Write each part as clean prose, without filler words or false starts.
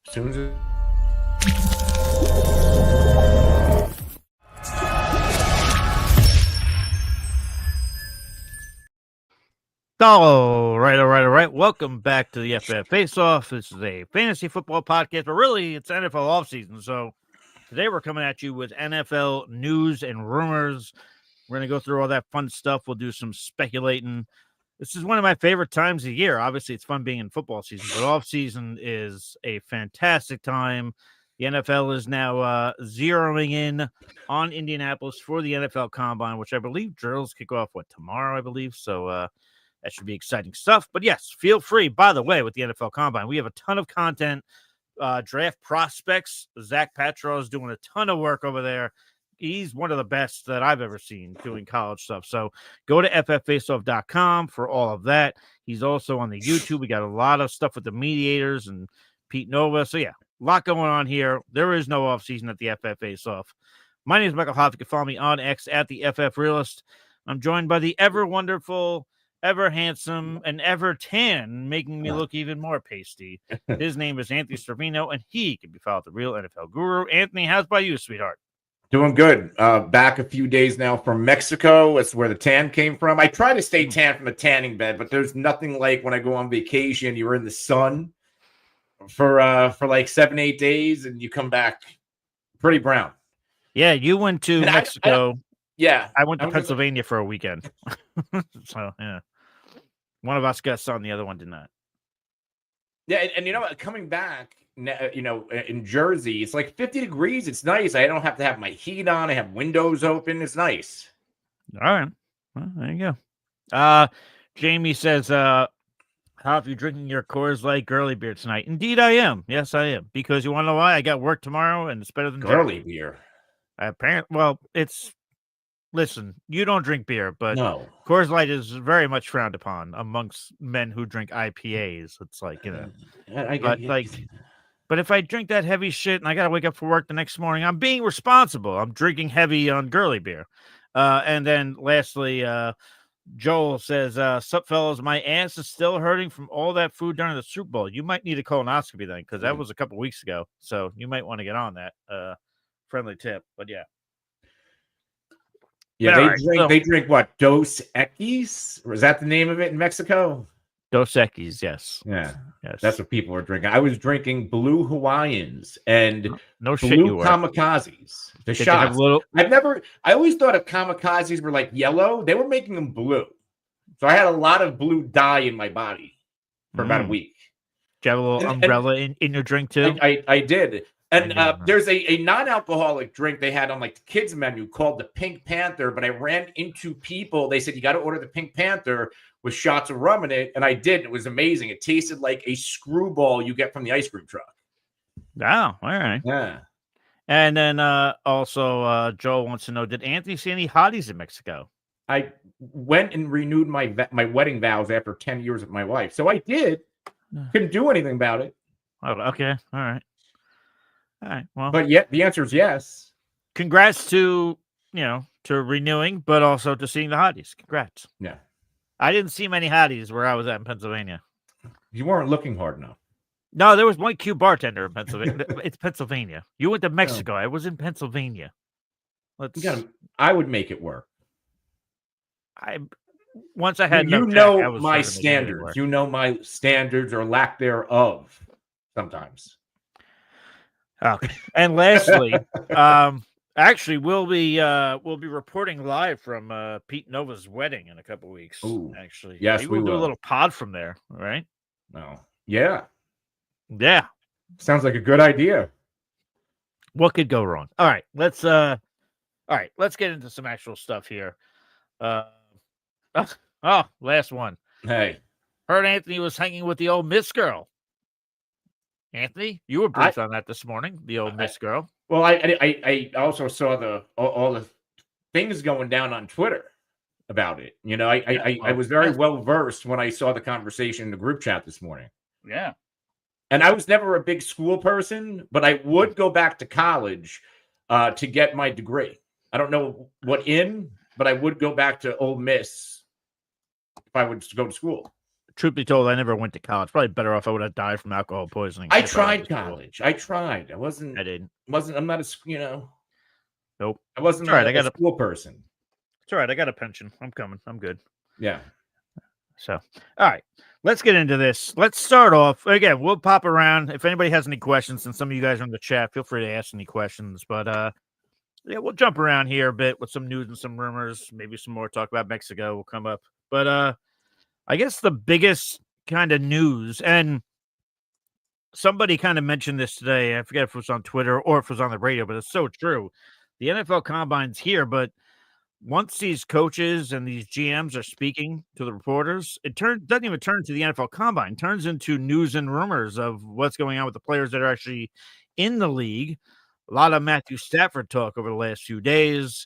Soon as All right. Welcome back to the FF Faceoff. This is a fantasy football podcast, but really it's NFL offseason. So today we're coming at you with NFL news and rumors. We're going to go through all that fun stuff. We'll do some speculating. This is one of my favorite times of year. Obviously, it's fun being in football season, but offseason is a fantastic time. The NFL is now zeroing in on Indianapolis for the NFL Combine, which I believe drills kick off, tomorrow, I believe. So that should be exciting stuff. But yes, feel free, by the way, with the NFL Combine, we have a ton of content, draft prospects. Zach Patro is doing a ton of work over there. He's one of the best that I've ever seen doing college stuff. So go to fffaceoff.com for all of that. He's also on the YouTube. We got a lot of stuff with the mediators and Pete Nova. So yeah, a lot going on here. There is no offseason at the FF Faceoff. My name is Michael Hoff. You can follow me on X at the FF Realist. I'm joined by the ever wonderful, ever handsome, and ever tan, making me look even more pasty. His name is Anthony Stravino, and he can be followed the Real NFL Guru. Anthony, how's about you, sweetheart? doing good. Back a few days now from Mexico. That's where the tan came from. I try to stay tan from a tanning bed, but there's nothing like when I go on vacation. You're in the sun for like 7-8 days, and you come back pretty brown. Yeah, you went to Mexico. I went to Pennsylvania for a weekend. So yeah, one of us got sun, the other one did not. Yeah, and you know what? Coming back, in Jersey, it's like 50 degrees. It's nice. I don't have to have my heat on. I have windows open. It's nice. All right. Well, there you go. Jamie says, how are you drinking your Coors Light girly beer tonight? Indeed, I am. Yes, I am. Because you want to know why? I got work tomorrow, and it's better than girly beer. Apparently, well, listen, you don't drink beer, but no. Coors Light is very much frowned upon amongst men who drink IPAs. It's like, but if I drink that heavy shit and I got to wake up for work the next morning, I'm being responsible. I'm drinking heavy on girly beer. And then lastly, Joel says, sup fellas, my ass is still hurting from all that food during the Super Bowl. You might need a colonoscopy then, because that was a couple weeks ago. So you might want to get on that. Friendly tip, but yeah. Yeah, they drink what? Dos Equis? Or is that the name of it in Mexico? Dos Equis, yes. Yeah. Yes. That's what people are drinking. I was drinking Blue Hawaiians and Blue Kamikazes. The shots. I always thought of Kamikazes were like yellow. They were making them blue. So I had a lot of blue dye in my body for about a week. Did you have a little umbrella in your drink too? I did. And there's a non-alcoholic drink they had on like the kids menu called the Pink Panther, but I ran into people. They said, you got to order the Pink Panther with shots of rum in it. And I did. It was amazing. It tasted like a screwball you get from the ice cream truck. Oh, all right. Yeah. And then also Joel wants to know, did Anthony see any hotties in Mexico? I went and renewed my wedding vows after 10 years with my wife. So I did. Couldn't do anything about it. Oh, okay. All right. All right. Well, but yet the answer is yes. Congrats to renewing, but also to seeing the hotties. Congrats. Yeah. I didn't see many hotties where I was at in Pennsylvania. You weren't looking hard enough. No, there was one cute bartender in Pennsylvania. It's Pennsylvania. You went to Mexico. I was in Pennsylvania. I would make it work. Once I had my standards. You know my standards or lack thereof sometimes. Okay. And lastly, actually we'll be reporting live from Pete Nova's wedding in a couple weeks. Ooh, actually. Yes, we will do a little pod from there, right? No. Yeah. Yeah. Sounds like a good idea. What could go wrong? All right, let's get into some actual stuff here. Last one. Hey. Heard Anthony was hanging with the old Miss girl. Anthony, you were briefed on that this morning, the old Miss girl. Well, I also saw all the things going down on Twitter about it. I was very well versed when I saw the conversation in the group chat this morning. Yeah. And I was never a big school person, but I would go back to college to get my degree. I don't know what but I would go back to Ole Miss if I would go to school. truth be told, I never went to college. Probably better off I would have died from alcohol poisoning. I if went tried to school. college. I tried. I didn't. I'm not Nope. I wasn't It's all right. a school person. It's all right. I got a pension. I'm coming. I'm good. Yeah. So, all right. Let's get into this. Let's start off. Again, we'll pop around. If anybody has any questions, and some of you guys are in the chat, feel free to ask any questions. But yeah, we'll jump around here a bit with some news and some rumors. Maybe some more talk about Mexico will come up. But I guess the biggest kind of news, and somebody kind of mentioned this today. I forget if it was on Twitter or if it was on the radio, but it's so true. The NFL Combine's here, but once these coaches and these GMs are speaking to the reporters, doesn't even turn to the NFL Combine. It turns into news and rumors of what's going on with the players that are actually in the league. A lot of Matthew Stafford talk over the last few days.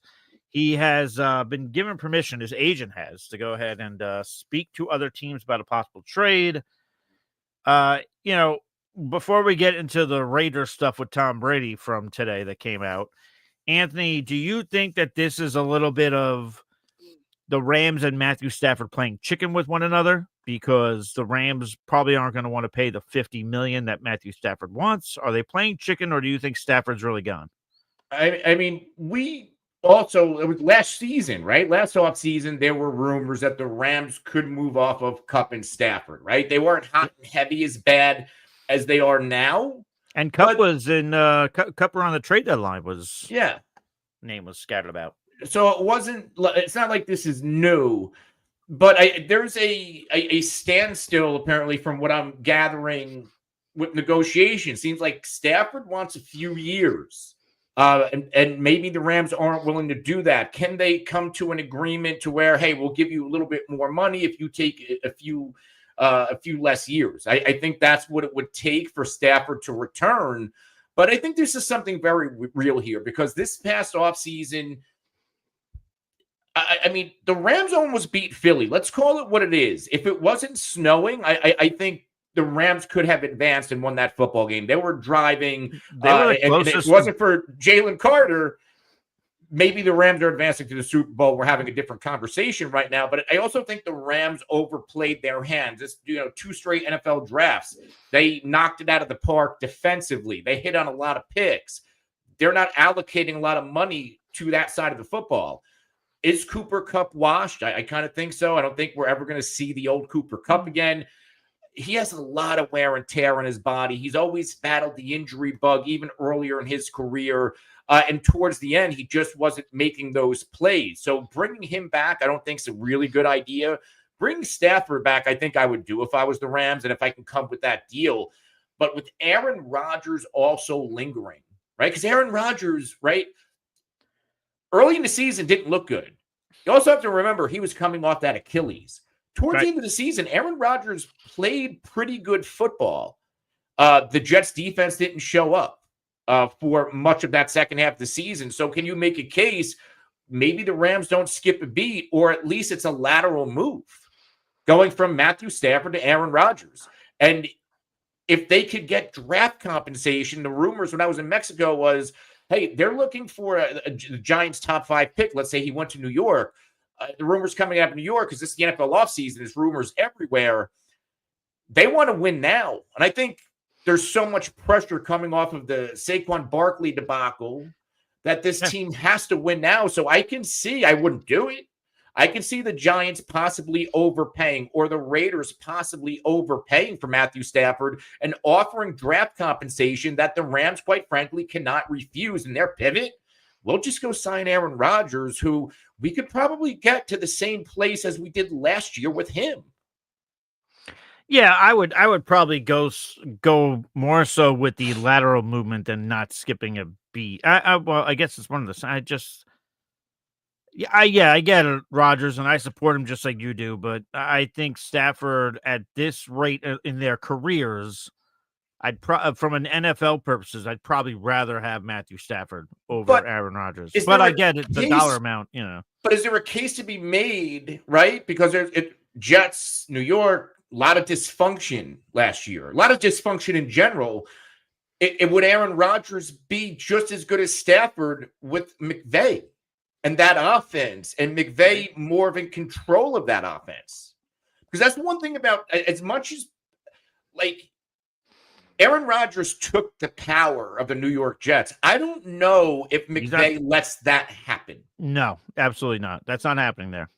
He has been given permission, his agent has, to go ahead and speak to other teams about a possible trade. Before we get into the Raiders stuff with Tom Brady from today that came out, Anthony, do you think that this is a little bit of the Rams and Matthew Stafford playing chicken with one another? Because the Rams probably aren't going to want to pay the $50 million that Matthew Stafford wants. Are they playing chicken, or do you think Stafford's really gone? I mean, we also, it was last season, right? Last offseason, there were rumors that the Rams could move off of Kupp and Stafford, right? They weren't hot and heavy as bad as they are now. And Kupp was in Kupp around the trade deadline name was scattered about. So it's not like this is new, but there's a standstill apparently from what I'm gathering with negotiations. Seems like Stafford wants a few years. And maybe the Rams aren't willing to do that. Can they come to an agreement to where, hey, we'll give you a little bit more money if you take a few less years? I think that's what it would take for Stafford to return. But I think this is something very real here, because this past offseason, I mean, the Rams almost beat Philly. Let's call it what it is. If it wasn't snowing, I think the Rams could have advanced and won that football game. They were driving. And if it wasn't for Jalen Carter, maybe the Rams are advancing to the Super Bowl. We're having a different conversation right now. But I also think the Rams overplayed their hands. It's, 2 straight NFL drafts. They knocked it out of the park defensively. They hit on a lot of picks. They're not allocating a lot of money to that side of the football. Is Cooper Kupp washed? I kind of think so. I don't think we're ever going to see the old Cooper Kupp again. He has a lot of wear and tear on his body. He's always battled the injury bug, even earlier in his career. And towards the end, he just wasn't making those plays. So bringing him back, I don't think is a really good idea. Bring Stafford back, I think I would do if I was the Rams and if I can come with that deal. But with Aaron Rodgers also lingering, right? Because Aaron Rodgers, right, early in the season didn't look good. You also have to remember he was coming off that Achilles. Towards the end of the season, Aaron Rodgers played pretty good football. The Jets defense didn't show up for much of that second half of the season. So can you make a case maybe the Rams don't skip a beat, or at least it's a lateral move going from Matthew Stafford to Aaron Rodgers? And if they could get draft compensation, the rumors when I was in Mexico was, hey, they're looking for the Giants' top 5 pick. Let's say he went to New York. The rumors coming out of New York, because this is the NFL offseason, there's rumors everywhere. They want to win now. And I think there's so much pressure coming off of the Saquon Barkley debacle that this team has to win now. So I can see, I wouldn't do it. I can see the Giants possibly overpaying, or the Raiders possibly overpaying for Matthew Stafford and offering draft compensation that the Rams, quite frankly, cannot refuse. In their pivot, we'll just go sign Aaron Rodgers, who we could probably get to the same place as we did last year with him. Yeah, I would probably go more so with the lateral movement than not skipping a beat. I guess it's one of the. I get it, Rodgers, and I support him just like you do. But I think Stafford, at this rate in their careers, from an NFL purposes, I'd probably rather have Matthew Stafford over Aaron Rodgers. But I get it, the dollar amount, But is there a case to be made, right? Because there's Jets, New York, a lot of dysfunction last year, a lot of dysfunction in general. Would Aaron Rodgers be just as good as Stafford with McVay and that offense, and McVay more of in control of that offense? Because that's one thing about, as much as like Aaron Rodgers took the power of the New York Jets, I don't know if McVay lets that happen. No, absolutely not. That's not happening there.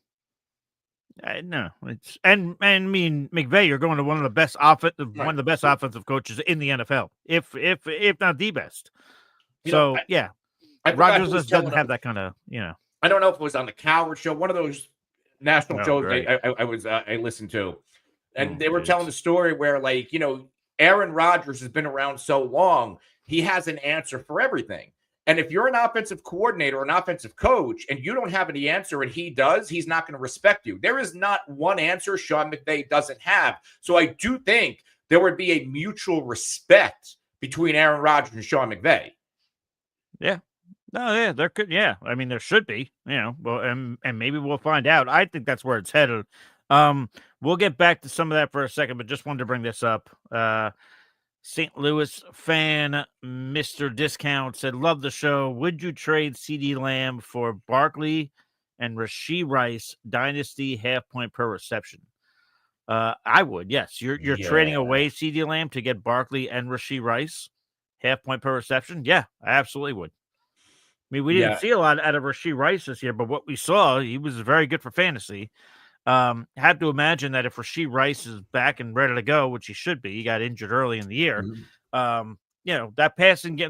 No, it's and I mean McVay, you're going to one of the best offensive coaches in the NFL, if not the best. Rodgers just doesn't have that kind of, I don't know if it was on the Coward Show, one of those national shows I listened to, and they were telling the story where, like, Aaron Rodgers has been around so long, he has an answer for everything. And if you're an offensive coordinator or an offensive coach and you don't have any answer and he does, he's not going to respect you. There is not one answer Sean McVay doesn't have. So I do think there would be a mutual respect between Aaron Rodgers and Sean McVay. Yeah. No, yeah, there could. Yeah. I mean, there should be, well, and maybe we'll find out. I think that's where it's headed. We'll get back to some of that for a second, but just wanted to bring this up. St. Louis fan, Mr. Discount, said, love the show. Would you trade CeeDee Lamb for Barkley and Rashee Rice dynasty half point per reception? I would, yes. You're trading away CeeDee Lamb to get Barkley and Rashee Rice half point per reception? Yeah, I absolutely would. I mean, we didn't see a lot out of Rashee Rice this year, but what we saw, he was very good for fantasy. Had to imagine that if Rashee Rice is back and ready to go, which he should be, he got injured early in the year. That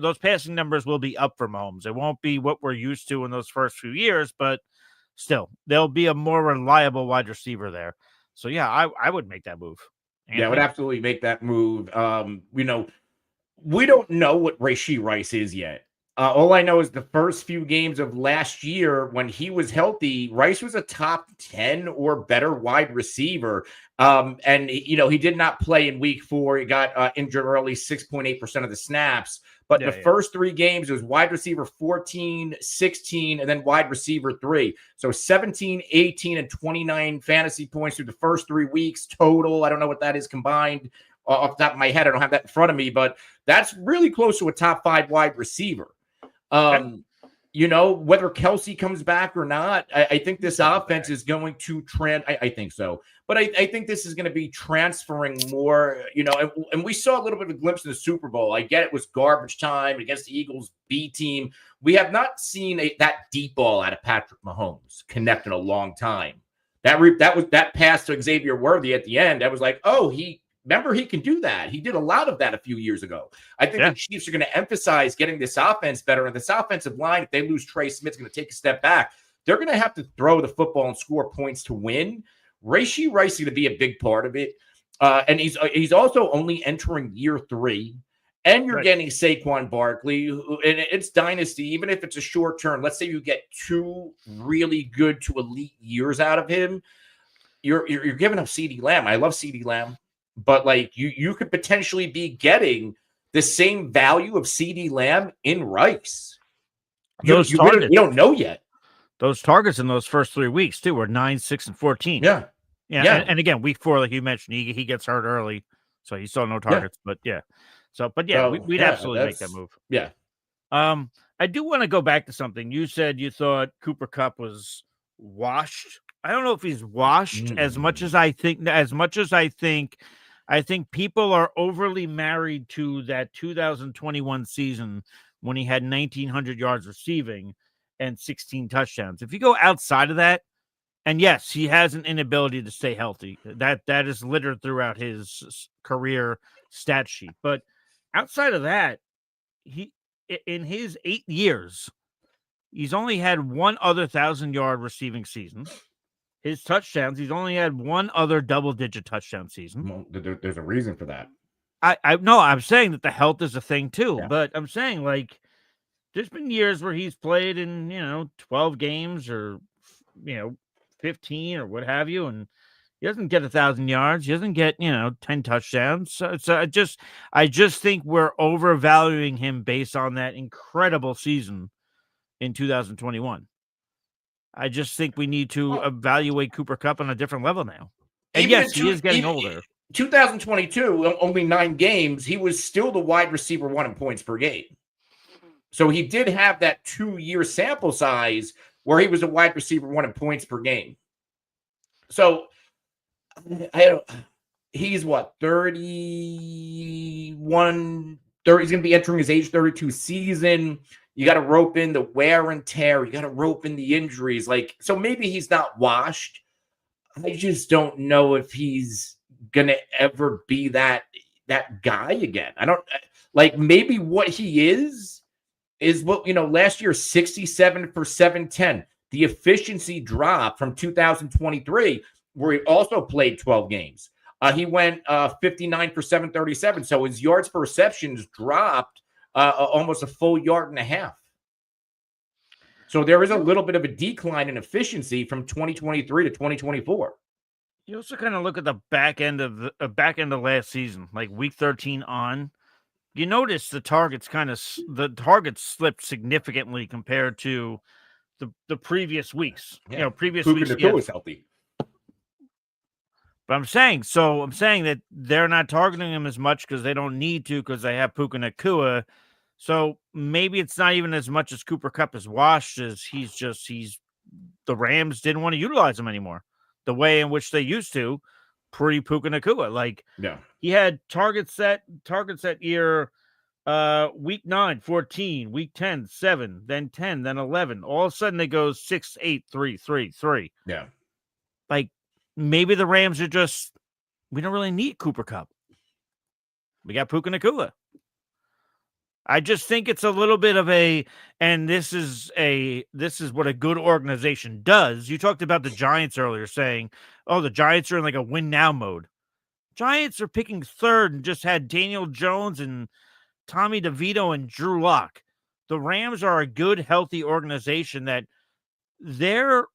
those passing numbers will be up for Mahomes. It won't be what we're used to in those first few years, but still, there'll be a more reliable wide receiver there. So yeah, I would make that move. Anthony? Yeah, I would absolutely make that move. We don't know what Rashee Rice is yet. All I know is the first few games of last year, when he was healthy, Rice was a top 10 or better wide receiver. And he did not play in week 4. He got injured early, 6.8% of the snaps. But the first 3 games, it was wide receiver 14, 16, and then wide receiver 3. So 17, 18, and 29 fantasy points through the first 3 weeks total. I don't know what that is combined off the top of my head. I don't have that in front of me, but that's really close to a top 5 wide receiver. Whether Kelce comes back or not, I think this offense is going to I think so. But I think this is going to be transferring more, and we saw a little bit of a glimpse in the Super Bowl. I get it was garbage time against the Eagles B team. We have not seen that deep ball out of Patrick Mahomes connect in a long time. That pass to Xavier Worthy at the end, I was like, remember, he can do that. He did a lot of that a few years ago. I think the Chiefs are going to emphasize getting this offense better. And this offensive line, if they lose Trey Smith's going to take a step back. They're going to have to throw the football and score points to win. Rashee Rice is going to be a big part of it. And he's also only entering year 3. And you're getting Saquon Barkley, and it's dynasty, even if it's a short term. Let's say you get 2 really good to elite years out of him. You're giving up CeeDee Lamb. I love CeeDee Lamb. But like you could potentially be getting the same value of CeeDee Lamb in Rice. You don't know yet. Those targets in those first 3 weeks too were 9, 6, and 14. Yeah. And again, week 4, like you mentioned, he gets hurt early, so he saw no targets. But we'd absolutely make that move. Yeah. I do want to go back to something you said. You thought Cooper Kupp was washed. I don't know if he's washed as much as I think. I think people are overly married to that 2021 season when he had 1,900 yards receiving and 16 touchdowns. If you go outside of that, and yes, he has an inability to stay healthy. That is littered throughout his career stat sheet. But outside of that, in his 8 years, he's only had one other 1,000-yard receiving season. His touchdowns, he's only had one other double-digit touchdown season. Well, there's a reason for that. I'm saying that the health is a thing too, but I'm saying, like, there's been years where he's played in, 12 games or, 15 or what have you, and he doesn't get 1,000 yards. He doesn't get, 10 touchdowns. So I just think we're overvaluing him based on that incredible season in 2021. I just think we need to evaluate Cooper Kupp on a different level now. And yes, he is getting older. 2022, only 9 games, he was still the wide receiver 1 in points per game. So he did have that 2-year sample size where he was a wide receiver 1 in points per game. So I don't. He's what 31, 30. He's going to be entering his age 32 season. You got to rope in the wear and tear. You got to rope in the injuries. Like, so maybe he's not washed. I just don't know if he's gonna ever be that guy again. I don't like maybe what he is what last year 67 for 710. The efficiency dropped from 2023, where he also played 12 games. He went 59 for 737. So his yards per receptions dropped almost a full yard and a half. So there is a little bit of a decline in efficiency from 2023 to 2024. You also kind of look at the back end of last season, like week 13 on. You notice the targets slipped significantly compared to the previous weeks. Yeah. Previous Puka weeks. Nacua was healthy. But I'm saying that they're not targeting him as much because they don't need to because they have Puka Nacua. So maybe it's not even as much as Cooper Kupp is washed as the Rams didn't want to utilize him anymore the way in which they used to pre Puka Nacua. Like, Yeah. he had targets that year, week 9, 14, week 10, 7, then 10, then 11. All of a sudden it goes 6, 8, 3, 3, 3. Yeah. Like, maybe the Rams are we don't really need Cooper Kupp. We got Puka Nacua. I just think it's a little bit of and this is what a good organization does. You talked about the Giants earlier saying, oh, the Giants are in like a win now mode. Giants are picking third and just had Daniel Jones and Tommy DeVito and Drew Lock. The Rams are a good, healthy organization that they're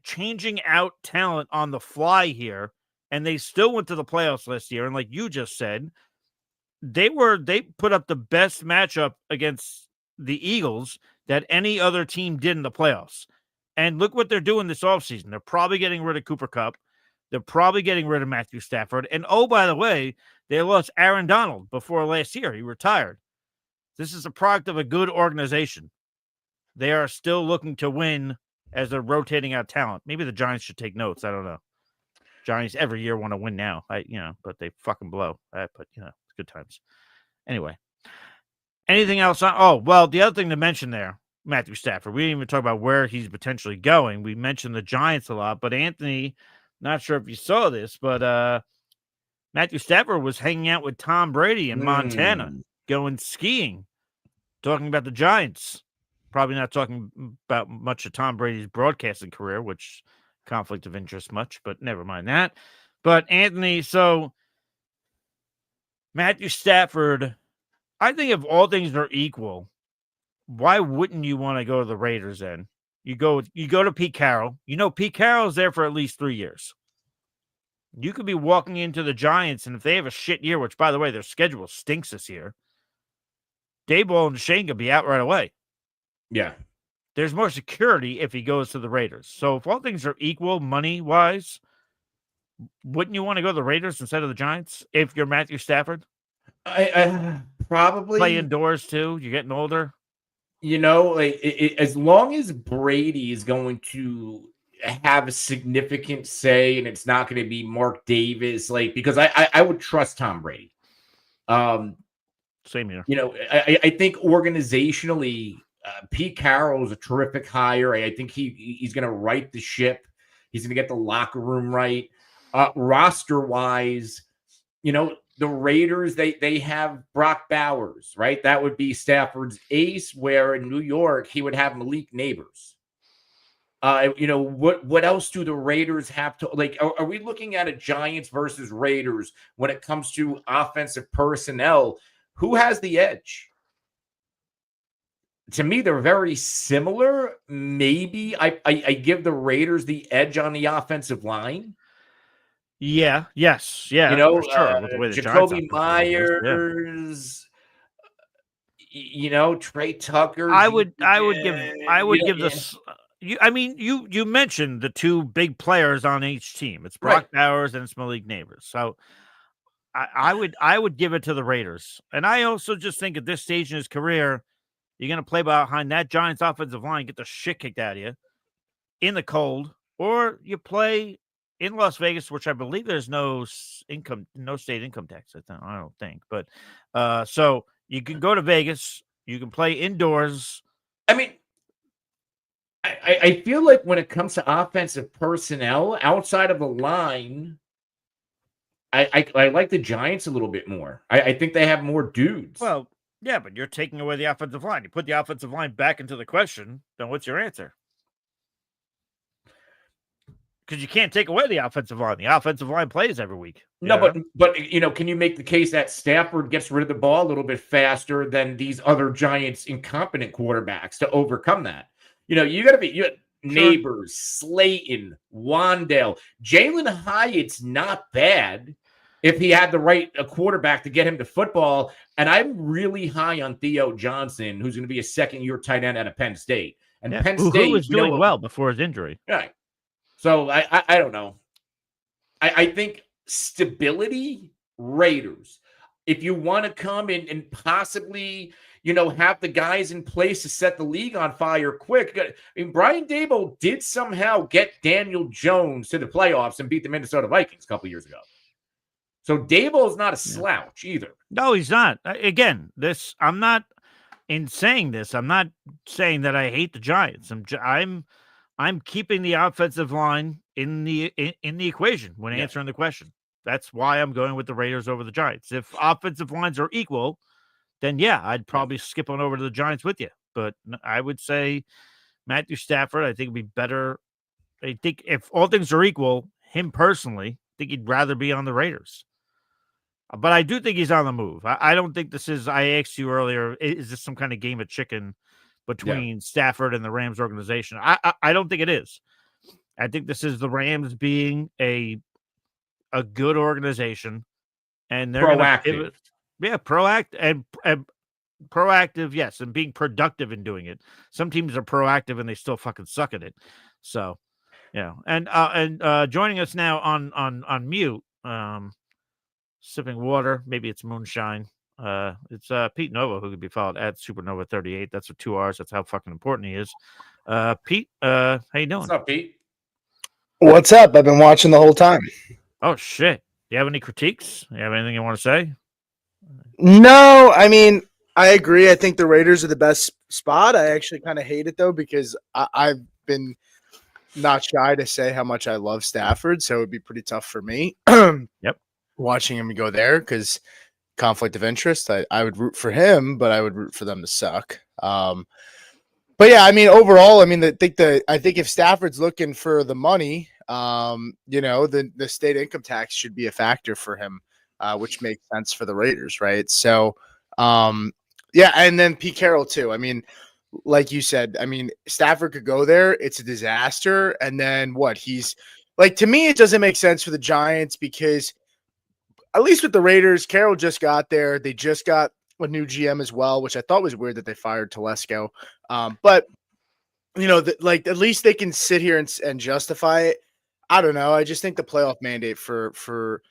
changing out talent on the fly here, and they still went to the playoffs last year. And like you just said, they put up the best matchup against the Eagles that any other team did in the playoffs. And look what they're doing this offseason. They're probably getting rid of Cooper Kupp. They're probably getting rid of Matthew Stafford. And oh, by the way, they lost Aaron Donald before last year. He retired. This is a product of a good organization. They are still looking to win as they're rotating out talent. Maybe the Giants should take notes. I don't know. Giants every year want to win now. But they fucking blow. But it's good times. Anyway. Anything else on? Oh, well, the other thing to mention there, Matthew Stafford. We didn't even talk about where he's potentially going. We mentioned the Giants a lot, but Anthony, not sure if you saw this, but Matthew Stafford was hanging out with Tom Brady in Montana, going skiing, talking about the Giants. Probably not talking about much of Tom Brady's broadcasting career, which conflict of interest much, but never mind that. But Anthony, so Matthew Stafford, I think if all things are equal, why wouldn't you want to go to the Raiders then? You go to Pete Carroll. Pete Carroll's there for at least 3 years. You could be walking into the Giants, and if they have a shit year, which, by the way, their schedule stinks this year, Daboll and Shane could be out right away. Yeah. There's more security if he goes to the Raiders. So if all things are equal money-wise, wouldn't you want to go to the Raiders instead of the Giants if you're Matthew Stafford? I probably play indoors too. You're getting older. As long as Brady is going to have a significant say, and it's not going to be Mark Davis, because I would trust Tom Brady. Same here. I think organizationally, Pete Carroll is a terrific hire. I think he's going to right the ship. He's going to get the locker room right. Roster wise, the Raiders, they have Brock Bowers, right? That would be Stafford's ace, where in New York, he would have Malik Neighbors. What else do the Raiders have to, are we looking at a Giants versus Raiders when it comes to offensive personnel? Who has the edge? To me, they're very similar. Maybe I give the Raiders the edge on the offensive line. Yeah. Yes. Yeah. For sure. With the way the Jacoby Myers, Trey Tucker. I would give this. You mentioned the two big players on each team. It's Brock Bowers and it's Malik Neighbors. So I would give it to the Raiders. And I also just think at this stage in his career, you're going to play behind that Giants offensive line, get the shit kicked out of you in the cold, or you play in Las Vegas, which I believe there's no state income tax. I don't think, but so you can go to Vegas, you can play indoors. I mean, I feel like when it comes to offensive personnel outside of the line, I like the Giants a little bit more. I think they have more dudes. Well, yeah, but you're taking away the offensive line. You put the offensive line back into the question, then what's your answer? Because you can't take away the offensive line. The offensive line plays every week. No, but can you make the case that Stafford gets rid of the ball a little bit faster than these other Giants incompetent quarterbacks to overcome that? You got to be Neighbors, Slayton, Wandale, Jalen Hyatt's not bad if he had the right quarterback to get him to football. And I'm really high on Theo Johnson, who's going to be a second-year tight end out of Penn State. And Penn State who was doing well before his injury. Right. So I don't know. I think stability, Raiders. If you want to come in and possibly, have the guys in place to set the league on fire quick. I mean, Brian Daboll did somehow get Daniel Jones to the playoffs and beat the Minnesota Vikings a couple years ago. So Daboll is not a slouch either. No, he's not. Again, I'm not in saying this. I'm not saying that I hate the Giants. I'm keeping the offensive line in the equation when answering the question. That's why I'm going with the Raiders over the Giants. If offensive lines are equal, then I'd probably skip on over to the Giants with you. But I would say Matthew Stafford, I think would be better. I think if all things are equal, him personally, I think he'd rather be on the Raiders. But I do think he's on the move. I don't think this is, I asked you earlier, is this some kind of game of chicken between Stafford and the Rams organization? I don't think it is. I think this is the Rams being a good organization, and they're proactive. Proactive, yes, and being productive in doing it. Some teams are proactive and they still fucking suck at it. So, and joining us now on mute, sipping water, maybe it's moonshine. It's Pete Nova, who could be followed at Supernova38. That's with 2 R's. That's how fucking important he is. Pete, how you doing? What's up, Pete? What's up? I've been watching the whole time. Oh shit! Do you have any critiques? Do you have anything you want to say? No, I mean, I agree. I think the Raiders are the best spot. I actually kind of hate it though, because I've been not shy to say how much I love Stafford, so it would be pretty tough for me. Yep. Watching him go there, because conflict of interest. I would root for him, but I would root for them to suck. But yeah, I mean, overall, I mean, I think if Stafford's looking for the money, the state income tax should be a factor for him, which makes sense for the Raiders, right? So, and then Pete Carroll too. I mean, like you said, I mean, Stafford could go there. It's a disaster. And then what? He's like, to me, it doesn't make sense for the Giants, because at least with the Raiders, Carroll just got there. They just got a new GM as well, which I thought was weird that they fired Telesco. But at least they can sit here and justify it. I don't know. I just think the playoff mandate for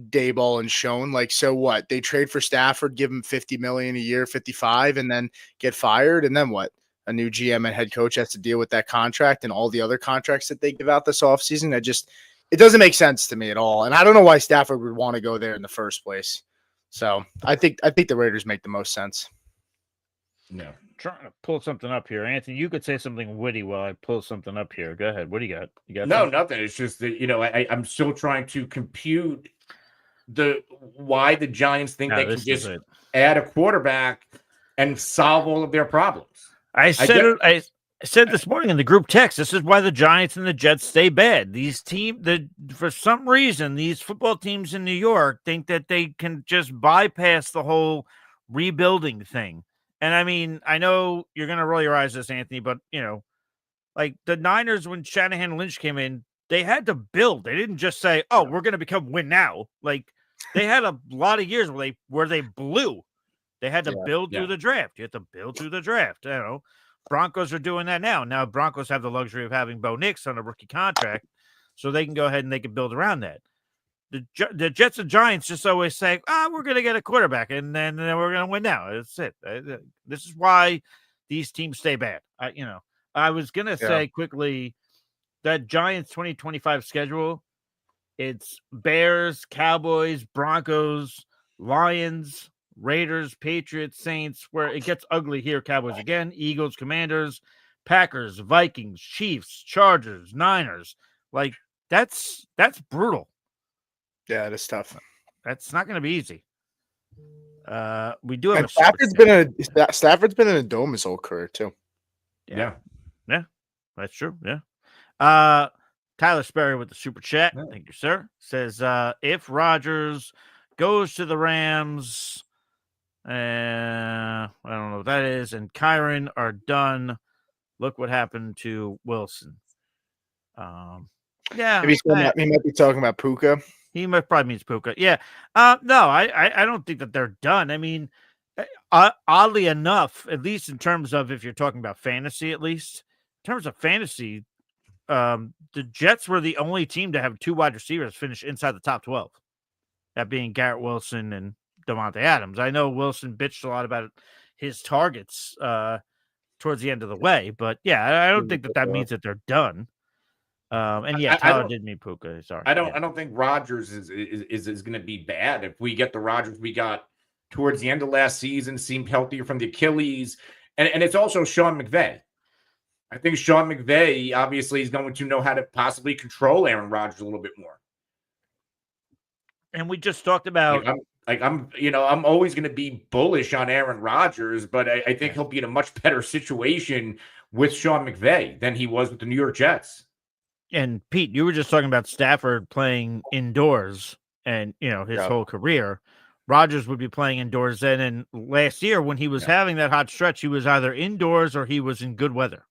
Daboll and Schoen, like, so what? They trade for Stafford, give him $50 million a year, 55, and then get fired, and then what? A new GM and head coach has to deal with that contract and all the other contracts that they give out this offseason. It doesn't make sense to me at all. And I don't know why Stafford would want to go there in the first place. So I think the Raiders make the most sense. No. Trying to pull something up here. Anthony, you could say something witty while I pull something up here. Go ahead. What do you got? No, nothing. It's just that, I'm still trying to compute why the Giants think they can just add a quarterback and solve all of their problems. I said this morning in the group text, this is why the Giants and the Jets stay bad. These for some reason, these football teams in New York think that they can just bypass the whole rebuilding thing. And I mean, I know you're going to roll your eyes at this, Anthony, but like the Niners, when Shanahan and Lynch came in, they had to build. They didn't just say, "Oh, we're going to become win now." Like they had a lot of years where they blew. They had to build through the draft. You have to build through the draft. Broncos are doing that now. Now Broncos have the luxury of having Bo Nix on a rookie contract, so they can go ahead and they can build around that. The Jets and Giants just always say, we're going to get a quarterback, and then we're going to win now. That's it. This is why these teams stay bad. I was going to say quickly that Giants 2025 schedule It's Bears, Cowboys, Broncos, Lions, Raiders, Patriots, Saints, where it gets ugly here. Cowboys again, Eagles, Commanders, Packers, Vikings, Chiefs, Chargers, Niners. Like that's brutal. Yeah, that's tough. That's not going to be easy. We do have And a Stafford's been in a dome his whole career too. Yeah. That's true. Yeah. Tyler Sperry with the super chat. Yeah. Thank you, sir. Says if Rodgers goes to the Rams, I don't know what that is, and Kyron are done. Look what happened to Wilson. Yeah, Maybe he might be talking about Puka. he might probably means Puka. Yeah. No, I don't think that they're done. I mean, oddly enough, at least in terms of if you're talking about fantasy, at least in terms of fantasy, the Jets were the only team to have 2 wide receivers finish inside the top 12. That being Garrett Wilson and Davante Adams. I know Wilson bitched a lot about his targets towards the end of the way, but yeah, I don't think that means that they're done. And yeah, Tyler did mean Puka. Sorry, I don't think Rodgers is going to be bad. If we get the Rodgers we got towards the end of last season, seemed healthier from the Achilles, and it's also Sean McVay. I think Sean McVay obviously is going to know how to possibly control Aaron Rodgers a little bit more. And we just talked about I'm always going to be bullish on Aaron Rodgers, but I think he'll be in a much better situation with Sean McVay than he was with the New York Jets. And Pete, you were just talking about Stafford playing indoors and, his whole career. Rodgers would be playing indoors then. And last year when he was having that hot stretch, he was either indoors or he was in good weather.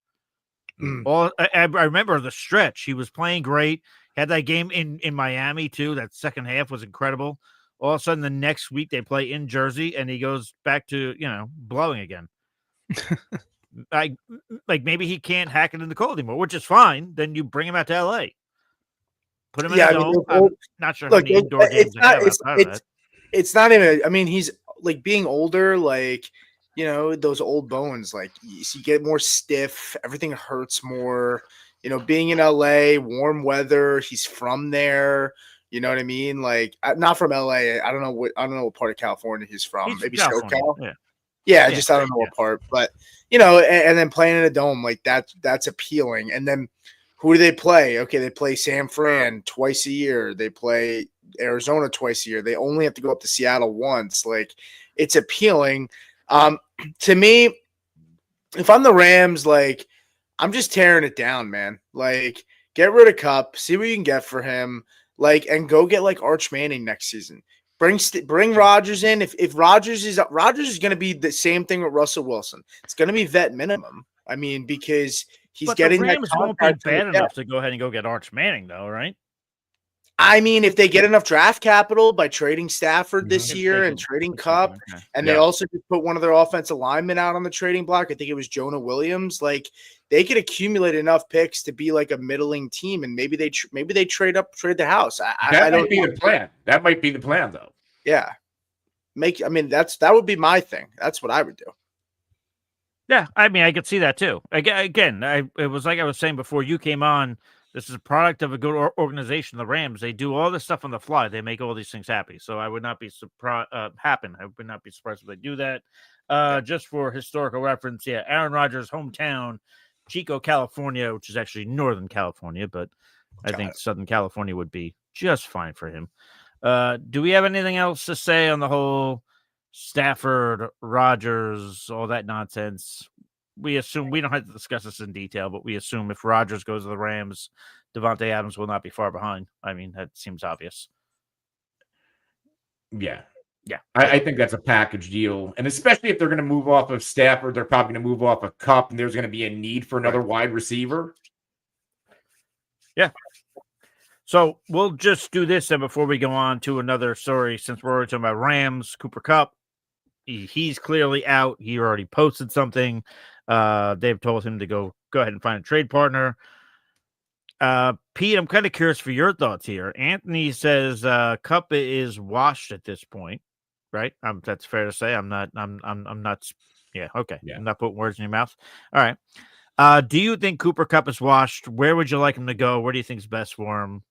I remember the stretch. He was playing great. Had that game in Miami too. That second half was incredible. All of a sudden the next week they play in Jersey and he goes back to, blowing again. Like maybe he can't hack it in the cold anymore, which is fine. Then you bring him out to LA. Put him in the dome. I'm not sure how many indoor games they have outside of that. It's not even, I mean, he's like being older, like, those old bones, like you get more stiff, everything hurts more, being in LA, warm weather, he's from there, you know what I mean? Like not from LA. I don't know what part of California he's from. Maybe SoCal. Yeah, I don't know what part, but and then playing in a dome like that's appealing. And then who do they play? Okay, they play San Fran twice a year. They play Arizona twice a year. They only have to go up to Seattle once. Like it's appealing. To me, if I'm the Rams, like I'm just tearing it down, man. Like get rid of Kupp, see what you can get for him, like, and go get like Arch Manning next season. Bring Rodgers in. If Rodgers is going to be the same thing with Russell Wilson. It's going to be vet minimum. I mean, because he's getting the Rams won't be bad enough to go ahead and go get Arch Manning, though, right? I mean, if they get enough draft capital by trading Stafford this year and trading Kupp, and they also could put one of their offensive linemen out on the trading block, I think it was Jonah Williams. Like they could accumulate enough picks to be like a middling team, and maybe they trade the house. That might be the plan. That might be the plan, though. Yeah, that would be my thing. That's what I would do. Yeah, I mean, I could see that too. Again, it was like I was saying before you came on. This is a product of a good organization, the Rams. They do all this stuff on the fly. They make all these things happy. So I would not be surprised. I would not be surprised if they do that. Just for historical reference, Aaron Rodgers' hometown, Chico, California, which is actually Northern California, but I think Southern California would be just fine for him. Do we have anything else to say on the whole Stafford, Rodgers, all that nonsense? We assume we don't have to discuss this in detail, but we assume if Rodgers goes to the Rams, Davante Adams will not be far behind. I mean, that seems obvious. Yeah. I think that's a package deal. And especially if they're going to move off of Stafford, they're probably going to move off of Kupp, and there's going to be a need for another wide receiver. Yeah. So we'll just do this then before we go on to another story, since we're already talking about Rams, Cooper Kupp. He's clearly out. He already posted something. They've told him to go ahead and find a trade partner. Pete, I'm kind of curious for your thoughts here. Anthony says Kupp is washed at this point, right? That's fair to say. I'm not. Yeah. Okay. Yeah. I'm not putting words in your mouth. All right. Do you think Cooper Kupp is washed? Where would you like him to go? Where do you think is best for him?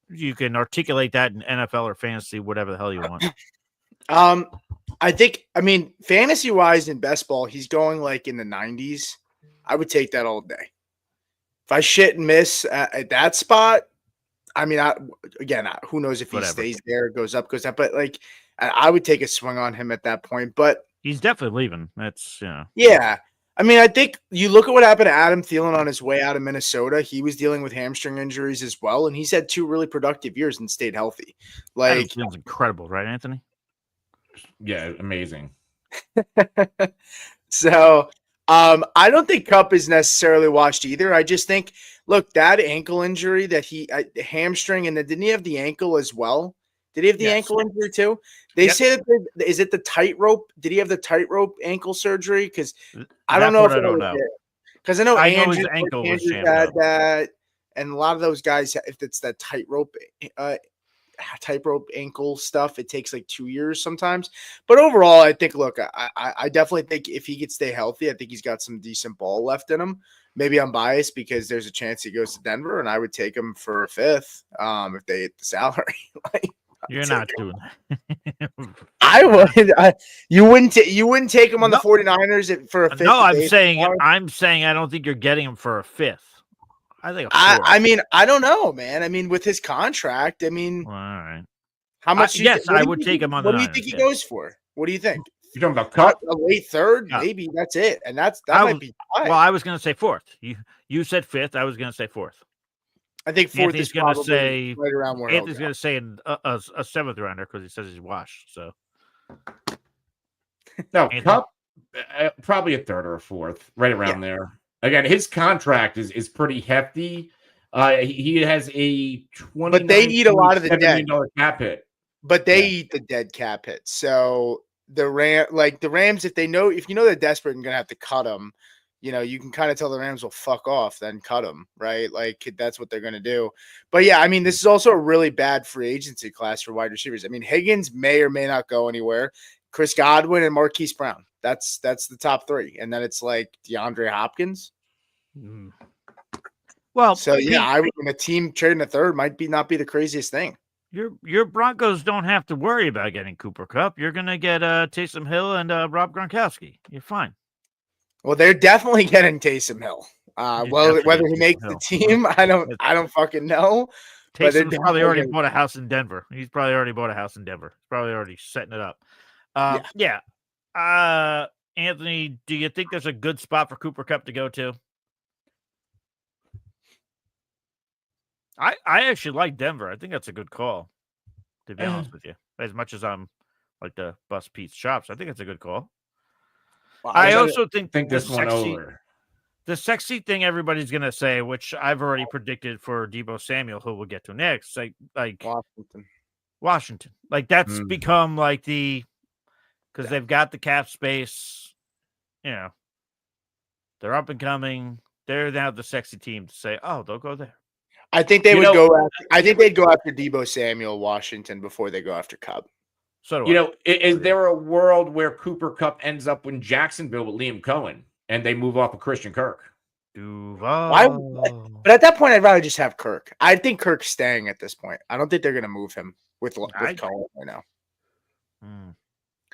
you can articulate that in NFL or fantasy, whatever the hell you want. I think, fantasy wise in best ball, he's going like in the 90s. I would take that all day. If I shit and miss at that spot, who knows if he stays there, goes up, goes down, but like I would take a swing on him at that point. But he's definitely leaving. That's yeah. I think you look at what happened to Adam Thielen on his way out of Minnesota. He was dealing with hamstring injuries as well, and he's had 2 really productive years and stayed healthy. Like, Thielen's incredible, right, Anthony? Yeah, amazing. So, I don't think Kupp is necessarily washed either. I just think, look, that ankle injury that hamstring, and then didn't he have the ankle as well? Did he have the ankle injury too? They say that is it the tightrope? Did he have the tightrope ankle surgery? Because I don't know if I don't know. Because I know his ankle was had that, and a lot of those guys, if it's that tightrope ankle stuff, it takes like 2 years sometimes. But overall, I think, look, I definitely think if he could stay healthy, I think he's got some decent ball left in him. Maybe I'm biased because there's a chance he goes to Denver, and I would take him for a 5th if they hit the salary. You're not doing that. I would. You wouldn't take him on the 49ers for a 5th. No, I'm saying I don't think you're getting him for a 5th. I think. I don't know, man. With his contract, all right. How much? I would take him on. What do you think he goes for? What do you think? You're talking about Kupp? A late 3rd, maybe that's it, and that might be high. Well, I was going to say 4th. You said 5th. I was going to say 4th. I think 4th is going to say right around where Anthony's going to say a 7th rounder because he says he's washed. So no, Kupp probably a 3rd or a 4th, right around there. Again, his contract is pretty hefty. He has a $20. But they eat a lot of the dead cap hit. But they eat the dead cap hit. So the Rams, if you know they're desperate and going to have to cut them, you can kind of tell the Rams will fuck off, then cut them, right? Like that's what they're going to do. But yeah, this is also a really bad free agency class for wide receivers. Higgins may or may not go anywhere. Chris Godwin and Marquise Brown. That's the top 3. And then it's like DeAndre Hopkins. Mm. Well, so yeah, I would a team trading a 3rd might not be the craziest thing. Your Broncos don't have to worry about getting Cooper Kupp. You're going to get Taysom Hill and Rob Gronkowski. You're fine. Well, they're definitely getting Taysom Hill. Whether he makes the team, I don't fucking know. Taysom's probably already bought a house in Denver. He's probably already bought a house in Denver. He's probably already setting it up. Anthony, do you think there's a good spot for Cooper Kupp to go to? I actually like Denver. I think that's a good call, to be honest with you. As much as I'm like to bust Pete's chops, I think it's a good call. Well, I also think this one over. The sexy thing everybody's gonna say, which I've already predicted for Deebo Samuel, who we'll get to next, like Washington. Like that's become like because they've got the cap space, they're up and coming. They're now the sexy team to say, oh, they'll go there. I think they would go. I think they'd go after Deebo Samuel, Washington, before they go after Kupp. So is there a world where Cooper Kupp ends up in Jacksonville with Liam Cohen and they move off of Christian Kirk? But at that point, I'd rather just have Kirk. I think Kirk's staying at this point. I don't think they're going to move him with Cohen right now.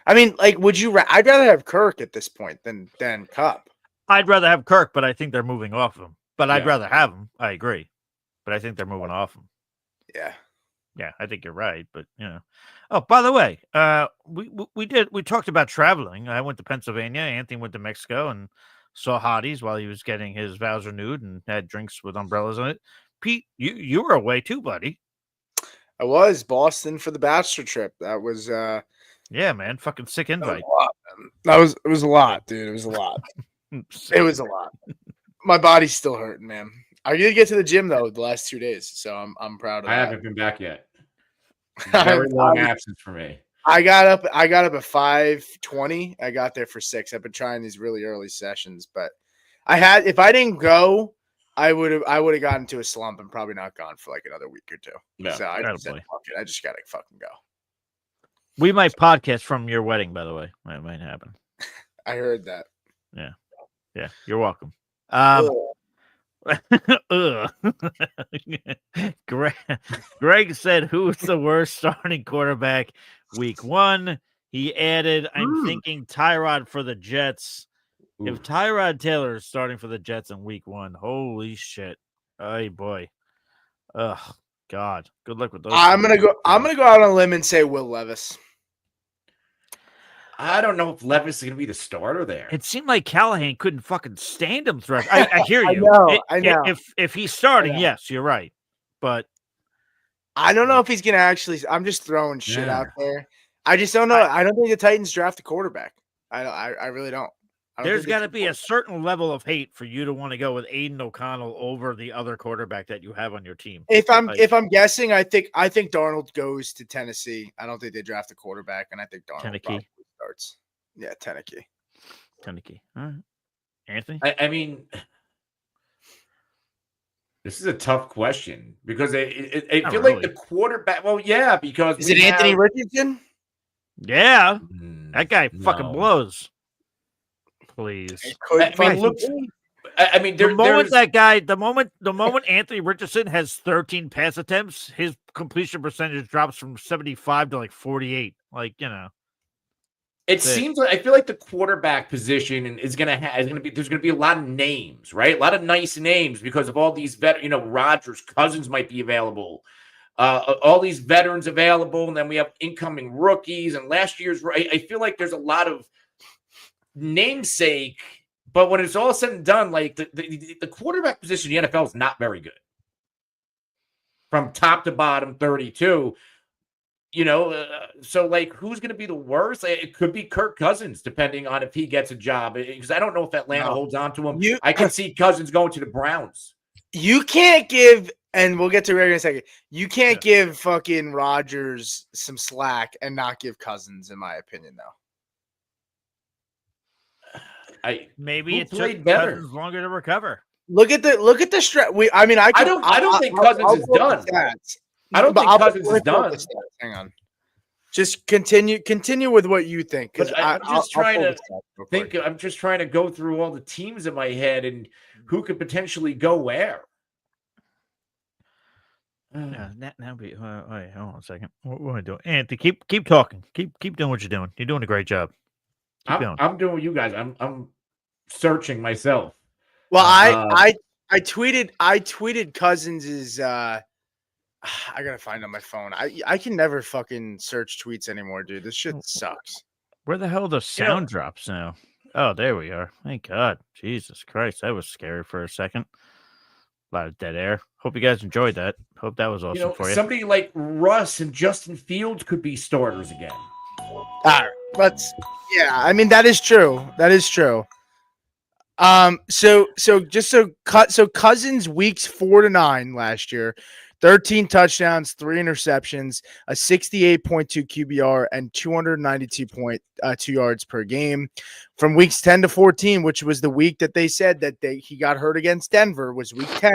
Would you? I'd rather have Kirk at this point than Kupp. I'd rather have Kirk, but I think they're moving off him. But I'd rather have him. I agree. But I think they're moving off him. Yeah, I think you're right. But oh, by the way, we talked about traveling. I went to Pennsylvania. Anthony went to Mexico and saw hotties while he was getting his vows renewed and had drinks with umbrellas on it. Pete, you were away too, buddy. I was Boston for the bachelor trip. That was yeah, man, fucking sick invite. It was a lot, dude. It was a lot. It was a lot. My body's still hurting, man. I did get to the gym though the last 2 days, so I'm proud of that. I haven't been back yet. Very long absence for me. I got up at 5:20. I got there for 6. I've been trying these really early sessions, but if I didn't go, I would have gotten into a slump and probably not gone for like another week or 2. Yeah, so I just said, fuck it. I just gotta fucking go. We might podcast from your wedding, by the way. That might happen. I heard that. Yeah. You're welcome. Ugh. Greg said, "Who's the worst starting quarterback week 1?" He added, "I'm thinking Tyrod for the Jets." If Tyrod Taylor is starting for the Jets in week 1, holy shit! Oh boy, ugh, God, good luck with those. I'm gonna go out on a limb and say Will Levis. I don't know if Levis is going to be the starter there. It seemed like Callahan couldn't fucking stand him throughout. I hear you. I know. If he's starting, yes, you're right. But I don't know if he's gonna actually. I'm just throwing shit out there. I just don't know. I don't think the Titans draft a quarterback. I really don't. There's got to be a certain level of hate for you to want to go with Aiden O'Connell over the other quarterback that you have on your team. If I'm guessing, I think Darnold goes to Tennessee. I don't think they draft a quarterback, and I think Darnold probably starts. Yeah, Tennessee. All right, Anthony. I mean, this is a tough question because I feel like the quarterback. Well, yeah, because is it Anthony Richardson? Yeah, that guy fucking blows. Please. I mean, the moment Anthony Richardson has 13 pass attempts, his completion percentage drops from 75 to like 48. Like, you know, seems like I feel like the quarterback position is there's going to be a lot of names, right? A lot of nice names because of all these Rodgers, Cousins might be available. All these veterans available, and then we have incoming rookies and last year's. I feel like there's a lot of namesake, but when it's all said and done, like the quarterback position in the NFL is not very good. From top to bottom, 32. So like, who's going to be the worst? It could be Kirk Cousins, depending on if he gets a job. Because I don't know if Atlanta holds on to him. I can see Cousins going to the Browns. You can't give, and we'll get to Ray in a second. You can't give fucking Rodgers some slack and not give Cousins, in my opinion, though. Maybe it took Cousins longer to recover. Look at the stretch. I don't think Cousins is done. I don't think Cousins is done. Hang on. Just continue with what you think. Because I'm just trying to think. I'm just trying to go through all the teams in my head and who could potentially go where. Wait, hold on a second. What am I doing? Anthony, keep talking. Keep doing what you're doing. You're doing a great job. I'm doing you guys. I'm searching myself. Well, I tweeted Cousins' I gotta find on my phone. I can never fucking search tweets anymore, dude. This shit sucks. Where the hell are the sound drops now? Oh, there we are. Thank God. Jesus Christ. That was scary for a second. A lot of dead air. Hope you guys enjoyed that. Hope that was awesome for you. Somebody like Russ and Justin Fields could be starters again. All right. I mean, that is true. So Cousins weeks 4 to 9 last year, 13 touchdowns, 3 interceptions, a 68.2 QBR, and 292.2 yards per game. From weeks 10 to 14, which was the week that they said that he got hurt against Denver, was week 10.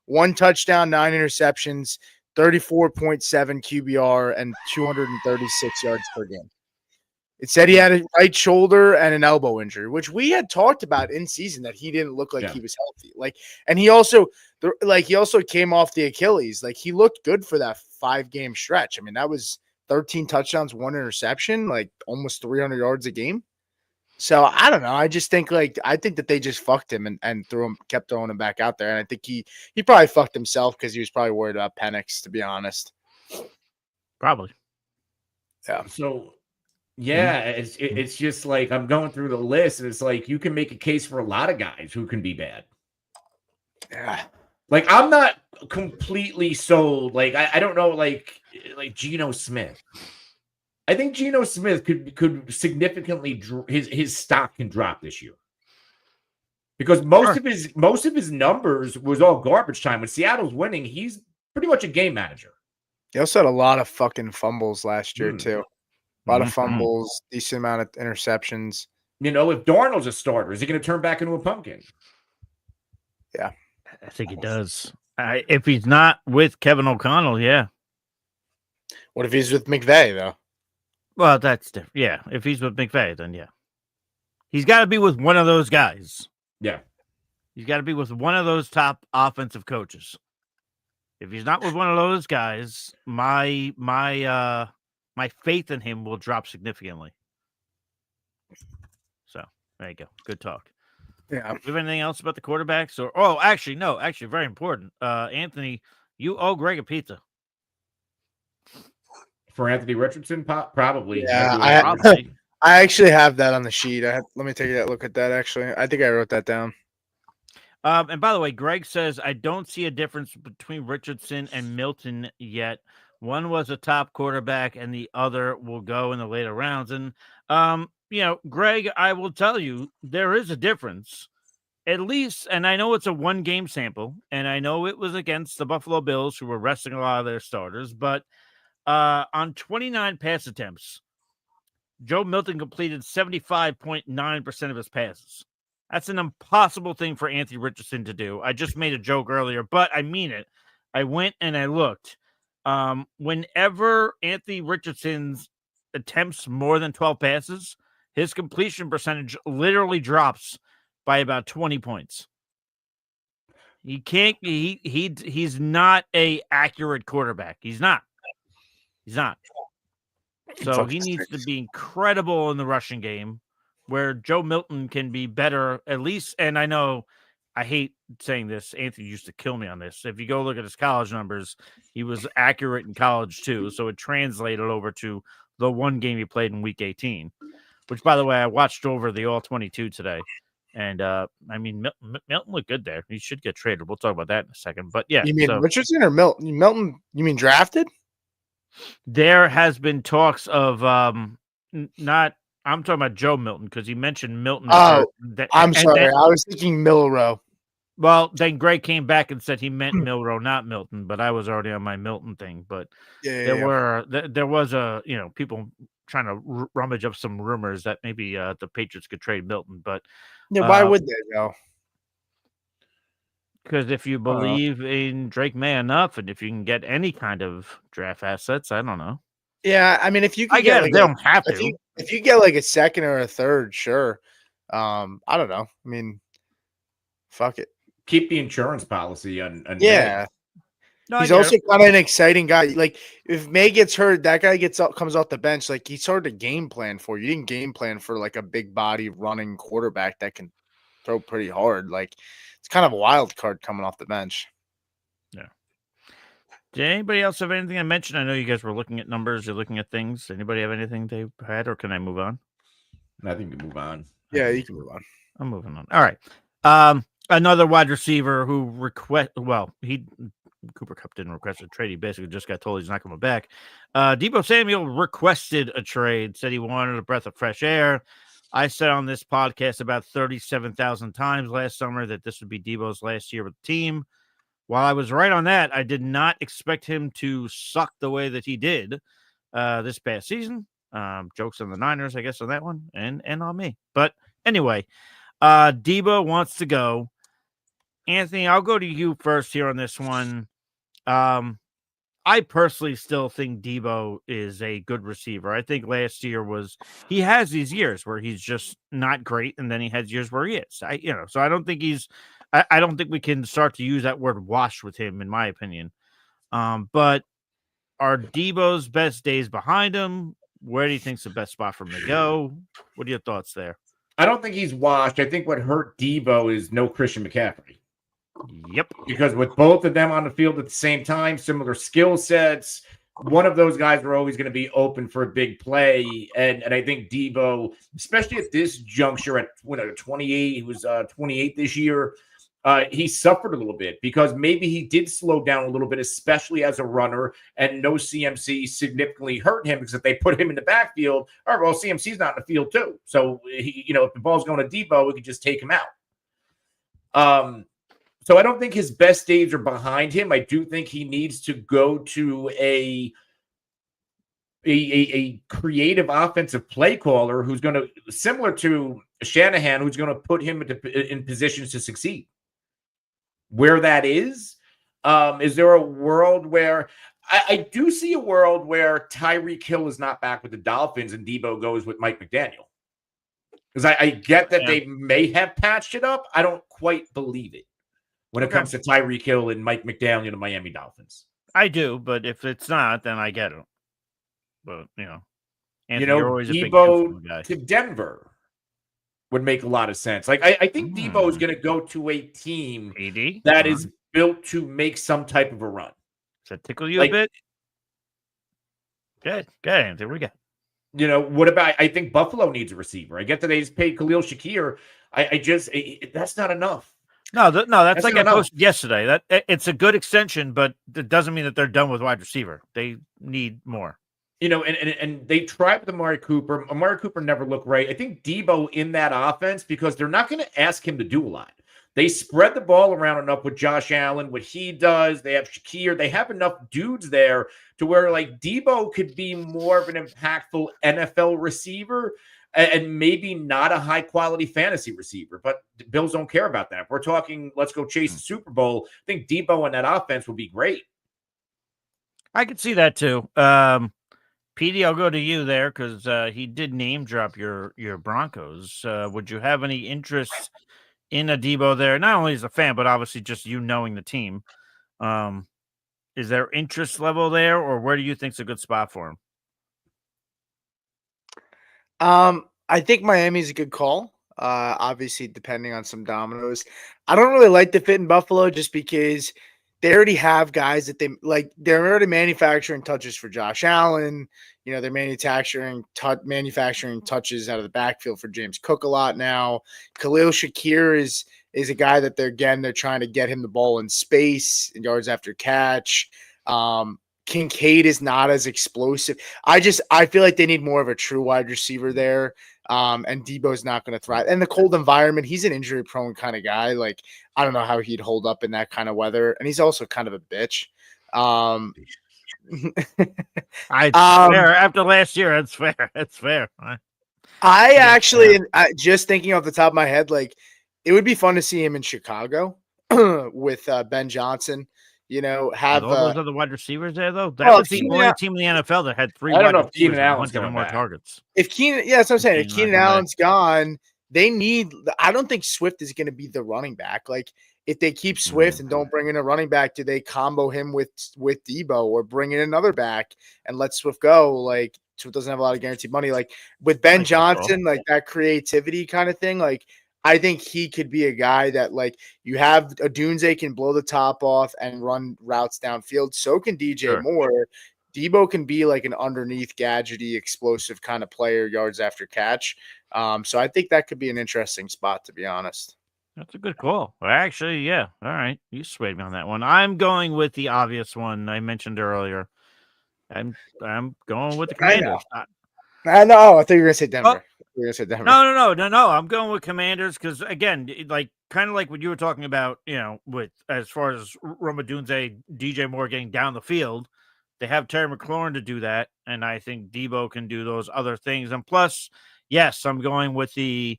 1 touchdown, 9 interceptions, 34.7 QBR, and 236 yards per game. It said he had a right shoulder and an elbow injury, which we had talked about in season that he didn't look like he was healthy. And he also came off the Achilles. Like, he looked good for that 5-game stretch. I mean, that was 13 touchdowns, 1 interception, like almost 300 yards a game. So I don't know. I just think that they just fucked him and kept throwing him back out there. And I think he probably fucked himself because he was probably worried about Penix, to be honest. Probably. Yeah. So. Yeah, it's just like I'm going through the list, and it's like you can make a case for a lot of guys who can be bad. Yeah, like I'm not completely sold. Like I don't know, like Geno Smith. I think Geno Smith could significantly his stock can drop this year because most of his numbers was all garbage time. When Seattle's winning, he's pretty much a game manager. He also had a lot of fucking fumbles last year too. A lot of fumbles, decent amount of interceptions. If Darnold's a starter, is he going to turn back into a pumpkin? Yeah. I think he does. If he's not with Kevin O'Connell, yeah. What if he's with McVay, though? Well, that's different. Yeah. If he's with McVay, then yeah. He's got to be with one of those guys. Yeah. He's got to be with one of those top offensive coaches. If he's not with one of those guys, my faith in him will drop significantly. So there you go. Good talk. Yeah. Do you have anything else about the quarterbacks? Actually, very important. Anthony, you owe Greg a pizza. For Anthony Richardson, probably. Yeah, Probably. I actually have that on the sheet. Let me take a look at that. Actually, I think I wrote that down. And by the way, Greg says, I don't see a difference between Richardson and Milton yet. One was a top quarterback and the other will go in the later rounds. And, Greg, I will tell you, there is a difference. At least, and I know it's a one-game sample, and I know it was against the Buffalo Bills, who were resting a lot of their starters, but on 29 pass attempts, Joe Milton completed 75.9% of his passes. That's an impossible thing for Anthony Richardson to do. I just made a joke earlier, but I mean it. I went and I looked. Whenever Anthony Richardson's attempts more than 12 passes, his completion percentage literally drops by about 20 points. He can't. He's not a accurate quarterback. He's not. So he needs to be incredible in the rushing game, where Joe Milton can be better at least. And I know I hate saying this. Anthony used to kill me on this. If you go look at his college numbers, he was accurate in college too. So it translated over to the one game he played in week 18, which, by the way, I watched over the All-22 today. And, Milton looked good there. He should get traded. We'll talk about that in a second. But, yeah. You mean Richardson or Milton? Milton, you mean drafted? There has been talks of I'm talking about Joe Milton because he mentioned Milton. Oh, I'm sorry. I was thinking Milrow. Well, then Greg came back and said he meant Milrow, not Milton, but I was already on my Milton thing. But there was people trying to rummage up some rumors that maybe the Patriots could trade Milton. But why would they though? Because if you believe in Drake May enough, and if you can get any kind of draft assets, I don't know. Yeah, I mean, if you can get it, they don't have to. If you get like a second or a third, sure. I don't know. I mean, fuck it. Keep the insurance policy on yeah. No, he's also kind of an exciting guy. Like if May gets hurt, that guy comes off the bench. Like he's sort of game plan for you. You didn't game plan for like a big body running quarterback that can throw pretty hard. Like it's kind of a wild card coming off the bench. Yeah. Did anybody else have anything I mentioned? I know you guys were looking at numbers. You're looking at things. Anybody have anything they had, or can I move on? I think you can move on. Yeah, you can move on. I'm moving on. All right. Another wide receiver who Cooper Kupp didn't request a trade. He basically just got told he's not coming back. Deebo Samuel requested a trade, said he wanted a breath of fresh air. I said on this podcast about 37,000 times last summer that this would be Deebo's last year with the team. While I was right on that, I did not expect him to suck the way that he did this past season. Jokes on the Niners, I guess, on that one, and on me. But anyway, Deebo wants to go. Anthony, I'll go to you first here on this one. I personally still think Deebo is a good receiver. I think last year he has these years where he's just not great, and then he has years where he is. So I don't think I don't think we can start to use that word wash with him, in my opinion. But are Deebo's best days behind him? Where do you think's the best spot for him to go? What are your thoughts there? I don't think he's washed. I think what hurt Deebo is no Christian McCaffrey. Yep. Because with both of them on the field at the same time, similar skill sets, one of those guys are always going to be open for a big play. And I think Deebo, especially at this juncture at 28, he was 28 this year, he suffered a little bit because maybe he did slow down a little bit, especially as a runner, and no CMC significantly hurt him because if they put him in the backfield, all right, well, CMC's not in the field too. So, if the ball's going to Deebo, we could just take him out. So I don't think his best days are behind him. I do think he needs to go to a creative offensive play caller who's going to, similar to Shanahan, who's going to put him in positions to succeed. Where that is there a world where I do see a world where Tyreek Hill is not back with the Dolphins and Deebo goes with Mike McDaniel? Because I get that Yeah. they may have patched it up. I don't quite believe it when it comes to Tyreek Hill and Mike McDaniel and the Miami Dolphins. I do, but if it's not, then I get it. But Anthony, you're always a big Deebo guy. to Denver would make a lot of sense. Like I think Deebo is going to go to a team PD? that is built to make some type of a run. Does that tickle you a bit? Good, Anthony. We got. What about? I think Buffalo needs a receiver. I get that they just paid Khalil Shakir. That's not enough. No, that's like I posted yesterday. That it's a good extension, but it doesn't mean that they're done with wide receiver. They need more. And they tried with Amari Cooper. Amari Cooper never looked right. I think Deebo in that offense, because they're not going to ask him to do a lot. They spread the ball around enough with Josh Allen, what he does. They have Shakir. They have enough dudes there to where like Deebo could be more of an impactful NFL receiver and maybe not a high quality fantasy receiver. But the Bills don't care about that. If we're talking, let's go chase the Super Bowl. I think Deebo in that offense would be great. I could see that too. PD, I'll go to you there because he did name drop your Broncos. Would you have any interest in a Deebo there? Not only as a fan, but obviously just you knowing the team. Is there interest level there, or where do you think's a good spot for him? I think Miami's a good call. Obviously, depending on some dominoes. I don't really like the fit in Buffalo just because they already have guys that they're already manufacturing touches for Josh Allen. They're manufacturing touches out of the backfield for James Cook a lot now. Khalil Shakir is a guy that they're trying to get him the ball in space and yards after catch. Kincaid is not as explosive. I feel like they need more of a true wide receiver there. And Deebo's not going to thrive. And the cold environment, he's an injury prone kind of guy. Like, I don't know how he'd hold up in that kind of weather. And he's also kind of a bitch. Fair. After last year, that's fair. That's fair. I actually, just thinking off the top of my head, like, it would be fun to see him in Chicago with Ben Johnson. Have all those other wide receivers there though. That was the only team in the NFL that had three. I don't know if Keenan Allen's coming more back. targets. If Keenan, that's what I'm saying. If Keenan Allen's gone, they need. I don't think Swift is going to be the running back. Like, if they keep Swift and don't bring in a running back, do they combo him with Deebo or bring in another back and let Swift go? Like, Swift doesn't have a lot of guaranteed money. Like with Ben Johnson, like that creativity kind of thing. Like, I think he could be a guy that, like, you have a Dunze can blow the top off and run routes downfield. So can DJ Moore. Deebo can be like an underneath gadgety, explosive kind of player, yards after catch. So I think that could be an interesting spot, to be honest. That's a good call. Well, actually, yeah. All right. You swayed me on that one. I'm going with the obvious one I mentioned earlier. I'm going with the Commanders. I know. I thought you were going to say Denver. No. I'm going with Commanders because, again, kind of like what you were talking about, with as far as Roma Dunze, DJ Moore getting down the field, they have Terry McLaurin to do that, and I think Deebo can do those other things. And plus, yes, I'm going with the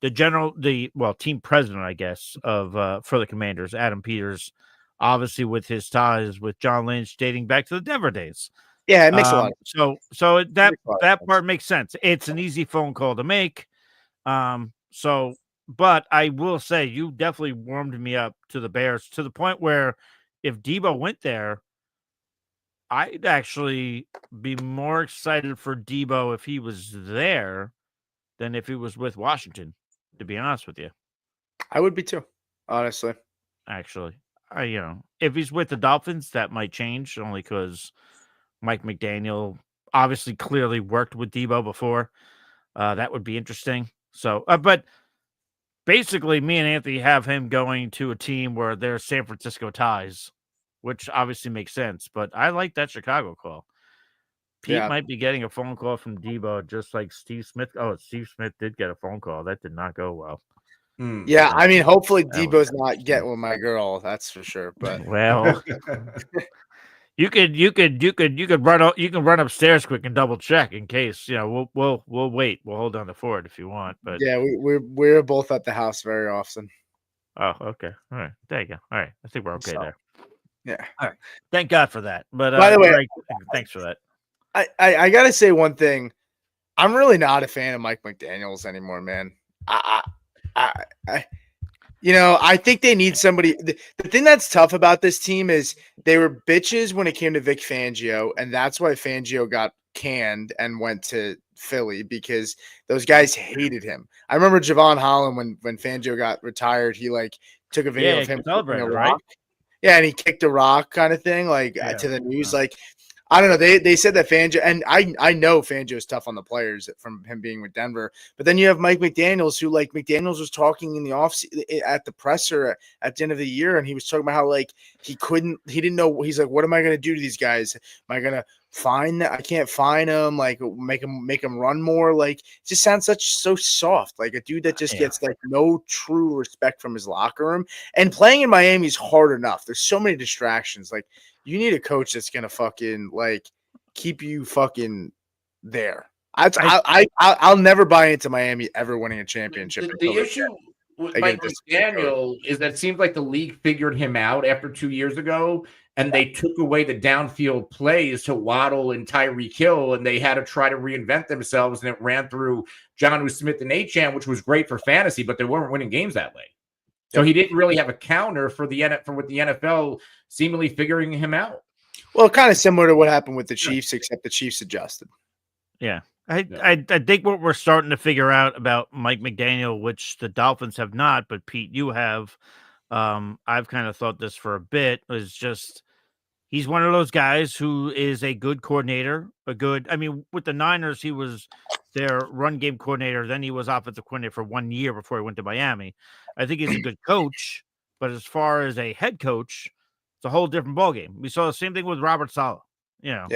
team president, I guess, of for the Commanders, Adam Peters, obviously with his ties with John Lynch dating back to the Denver days. Yeah, it makes a lot of sense. So that part makes sense. It's an easy phone call to make. But I will say you definitely warmed me up to the Bears to the point where if Deebo went there, I'd actually be more excited for Deebo if he was there than if he was with Washington, to be honest with you. I would be too, honestly. Actually, if he's with the Dolphins, that might change only because Mike McDaniel obviously clearly worked with Deebo before. That would be interesting. So, but basically, me and Anthony have him going to a team where there's San Francisco ties, which obviously makes sense. But I like that Chicago call. Pete might be getting a phone call from Deebo, just like Steve Smith. Oh, Steve Smith did get a phone call. That did not go well. Yeah, I mean, hopefully Deebo's not getting with my girl. That's for sure. But well, you could run upstairs quick and double check in case. We'll wait. We'll hold on the fort if you want. But yeah, we're both at the house very often. Oh, okay. All right. There you go. All right. I think we're okay there. Yeah. All right. Thank God for that. But by the way, thanks for that. I gotta say one thing. I'm really not a fan of Mike McDaniels anymore, man. I I think they need somebody. The thing that's tough about this team is they were bitches when it came to Vic Fangio, and that's why Fangio got canned and went to Philly because those guys hated him. I remember Javon Holland when Fangio got retired, he like took a video of him kicking a celebrated, rock. right? Yeah, and he kicked a rock kind of thing, like to the news. Like, I don't know. They said that Fangio, and I know Fangio is tough on the players from him being with Denver. But then you have Mike McDaniels, who like McDaniels was talking in the at the presser at the end of the year, and he was talking about how like he didn't know. He's like, what am I going to do to these guys? Am I going to fine them? I can't fine them. Like make them run more. Like it just sounds so soft. Like a dude that just gets like no true respect from his locker room. And playing in Miami is hard enough. There's so many distractions. Like. You need a coach that's gonna fucking like keep you fucking there. I'll never buy into Miami ever winning a championship. The issue with Mike McDaniel is that it seems like the league figured him out after 2 years ago, and they took away the downfield plays to Waddle and Tyreek Hill, and they had to try to reinvent themselves, and it ran through Jonnu Smith and Achane, which was great for fantasy, but they weren't winning games that way. So he didn't really have a counter for what the NFL seemingly figuring him out. Well, kind of similar to what happened with the Chiefs, except the Chiefs adjusted. Yeah. I think what we're starting to figure out about Mike McDaniel, which the Dolphins have not, but Pete, you have, I've kind of thought this for a bit, is just he's one of those guys who is a good coordinator, with the Niners, he was their run game coordinator. Then he was offensive coordinator for 1 year before he went to Miami. I think he's a good coach, but as far as a head coach, it's a whole different ballgame. We saw the same thing with Robert Saleh. Yeah.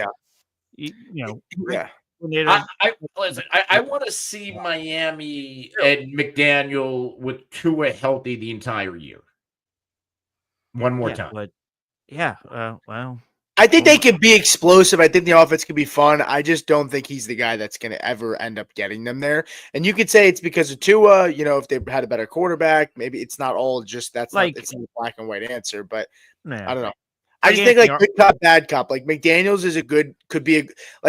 Yeah. I want to see Miami and McDaniel with Tua healthy the entire year. One more time. But well. I think they could be explosive. I think the offense could be fun. I just don't think he's the guy that's going to ever end up getting them there. And you could say it's because of Tua. If they had a better quarterback, maybe it's not all just it's not a black and white answer. But I don't know. I just think like good cop, bad cop. Like McDaniels is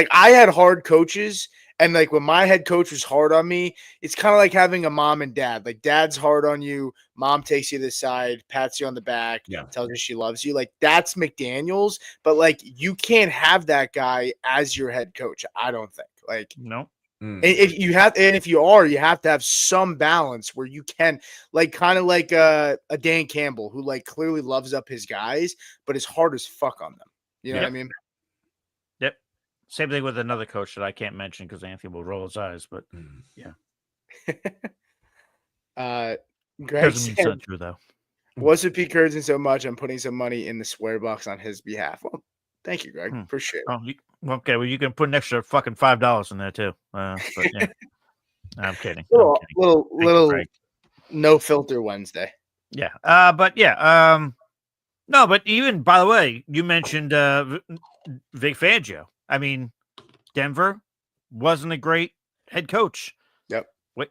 I had hard coaches. And like when my head coach was hard on me, it's kind of like having a mom and dad. Like dad's hard on you, mom takes you to the side, pats you on the back, tells you she loves you. Like that's McDaniels, but like you can't have that guy as your head coach. I don't think. Like no. If you have to have some balance where you can like kind of like a Dan Campbell who like clearly loves up his guys, but is hard as fuck on them. You know what I mean? Yep. Same thing with another coach that I can't mention because Anthony will roll his eyes, but yeah. Greg doesn't mean so true though. What's with Pete Curzon so much? I'm putting some money in the swear box on his behalf. Well, thank you, Greg. Appreciate it. Okay, well, you can put an extra fucking $5 in there too. But yeah, I'm kidding. Little no filter Wednesday. Yeah. No, but even by the way, you mentioned Vic Fangio. I mean, Denver wasn't a great head coach. Yep.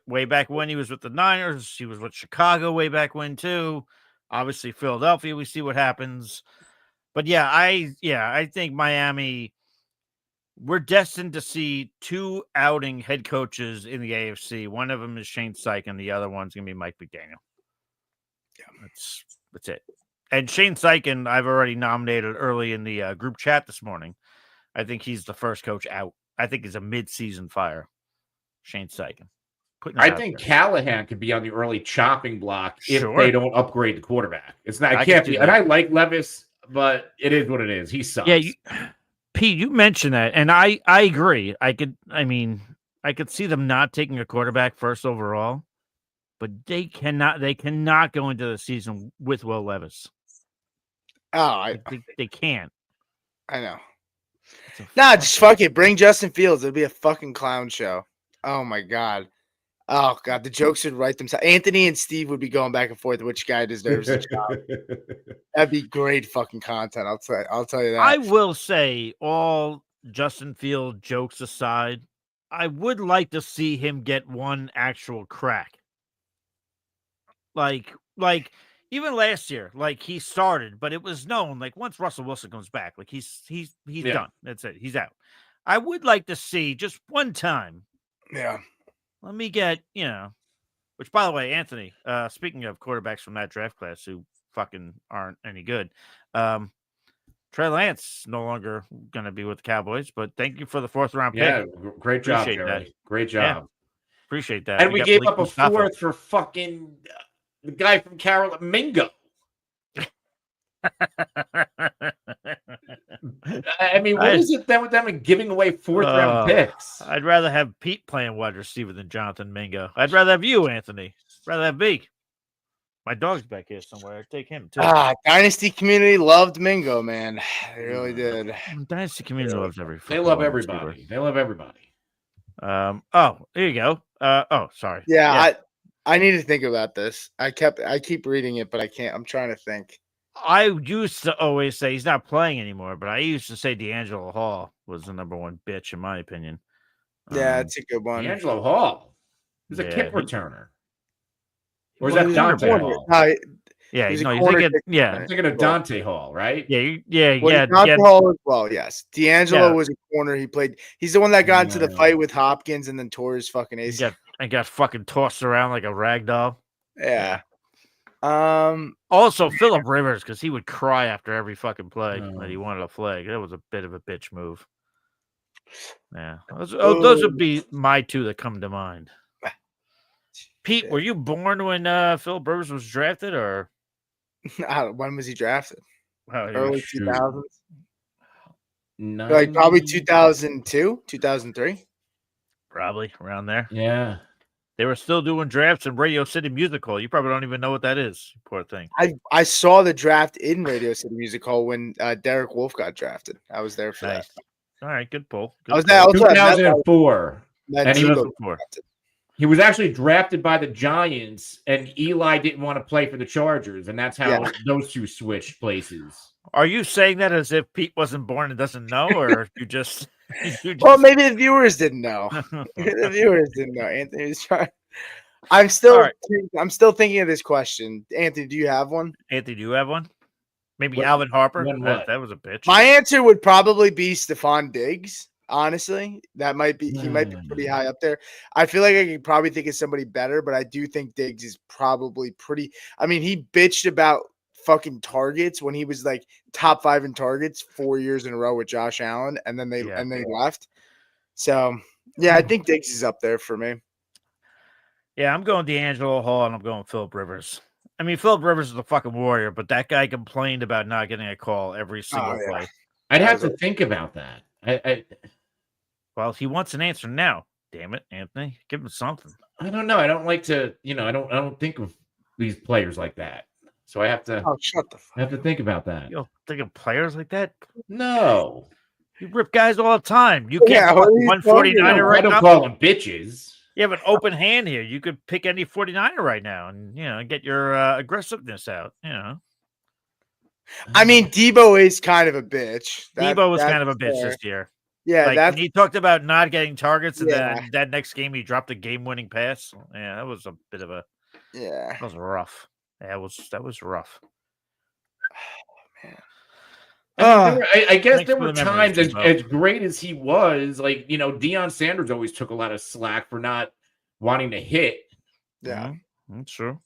Way back when he was with the Niners, he was with Chicago way back when too. Obviously, Philadelphia, we see what happens. But I think Miami, we're destined to see two outing head coaches in the AFC. One of them is Shane Steichen. The other one's going to be Mike McDaniel. Yeah, that's it. And Shane Steichen, I've already nominated early in the group chat this morning. I think he's the first coach out. I think he's a mid-season fire. Shane Steichen. I think Callahan could be on the early chopping block if they don't upgrade the quarterback. It's not. I can't be. And I like Levis, but it is what it is. He sucks. Yeah, Pete, you mentioned that, and I agree. I could see them not taking a quarterback first overall, but they cannot go into the season with Will Levis. Oh, they can't. I know. Just fuck it. Bring Justin Fields. It'll be a fucking clown show. Oh my god. Oh god, the jokes would write themselves. Anthony and Steve would be going back and forth which guy deserves the job. That'd be great fucking content. I'll tell you that. I will say, all Justin Field jokes aside, I would like to see him get one actual crack. Like even last year, like he started, but it was known like once Russell Wilson comes back, like he's done. That's it. He's out. I would like to see just one time Yeah. Let me get, which, by the way, Anthony, speaking of quarterbacks from that draft class who fucking aren't any good, Trey Lance no longer going to be with the Cowboys, but thank you for the 4th-round pick. Yeah, great job, Appreciate Jerry. that. Great Yeah. job. Appreciate that. And we got gave Malik up a Mustafa. 4th for fucking the guy from Carolina, Mingo. I mean, what is it then with them and giving away 4th-round picks? I'd rather have Pete playing wide receiver than Jonathan Mingo. I'd rather have you, Anthony. I'd rather have Beak. My dog's back here somewhere. I'd take him, too. Dynasty community loved Mingo, man. They really did. Dynasty community loves every They love wide everybody. receiver. They love everybody. Here you go. Sorry. Yeah. I need to think about this. I keep reading it, but I can't. I'm trying to think. I used to always say he's not playing anymore, but I used to say D'Angelo Hall was the number 1 bitch, in my opinion. Yeah, it's a good one. D'Angelo Hall. He's a kick returner. Or is that He was Dante a Hall? Yeah, he's no, a you're corner thinking, kicker. I'm thinking of Dante Hall, right? Dante Hall as well. Yes, D'Angelo was a corner. He played. He's the one that got into the fight with Hopkins and then tore his fucking ACL. And got fucking tossed around like a rag doll. Yeah. Also, Phillip Rivers, because he would cry after every fucking play that he wanted a flag. That was a bit of a bitch move. Yeah, those would be my 2 that come to mind. Pete, were you born when Phillip Rivers was drafted, or when was he drafted? Early 2000s. Like probably 2002, 2003. Probably around there. Yeah. They were still doing drafts in Radio City Music Hall. You probably don't even know what that is. Poor thing. I saw the draft in Radio City Music Hall when Derek Wolfe got drafted. I was there for that. All right, good pull. I was there. 2004. And he was actually drafted by the Giants, and Eli didn't want to play for the Chargers, and that's how those 2 switched places. Are you saying that as if Pete wasn't born and doesn't know, or you just? Well, maybe the viewers didn't know. The viewers didn't know. Anthony was trying. I'm still thinking of this question. Anthony, do you have one? Anthony, do you have one? Maybe Alvin Harper. That was a bitch. My answer would probably be Stephon Diggs. Honestly, that might be he might be pretty high up there. I feel like I could probably think of somebody better, but I do think Diggs is probably pretty. I mean, he bitched about fucking targets when he was like top 5 in targets 4 years in a row with Josh Allen, and then they left. So yeah, I think Diggs is up there for me. Yeah, I'm going D'Angelo Hall and I'm going Phillip Rivers. I mean, Phillip Rivers is a fucking warrior, but that guy complained about not getting a call every single play. I'd have to think about that. Well, he wants an answer now. Damn it, Anthony, give him something. I don't know. I don't like to, I don't think of these players like that. So I have to. Oh, shut the fuck. I have to think about that. You don't think of players like that? No. You rip guys all the time. You can't 149er right now. I don't call them bitches. You have an open hand here. You could pick any 49er right now and get your aggressiveness out. I mean, Deebo is kind of a bitch. Deebo was kind of a bitch this year. Yeah, he talked about not getting targets, and then that next game he dropped a game-winning pass. Yeah, that was a bit of a. Yeah, that was rough. That was rough. Man. I guess there were times as great as he was, like Deion Sanders always took a lot of slack for not wanting to hit. Yeah, that's true.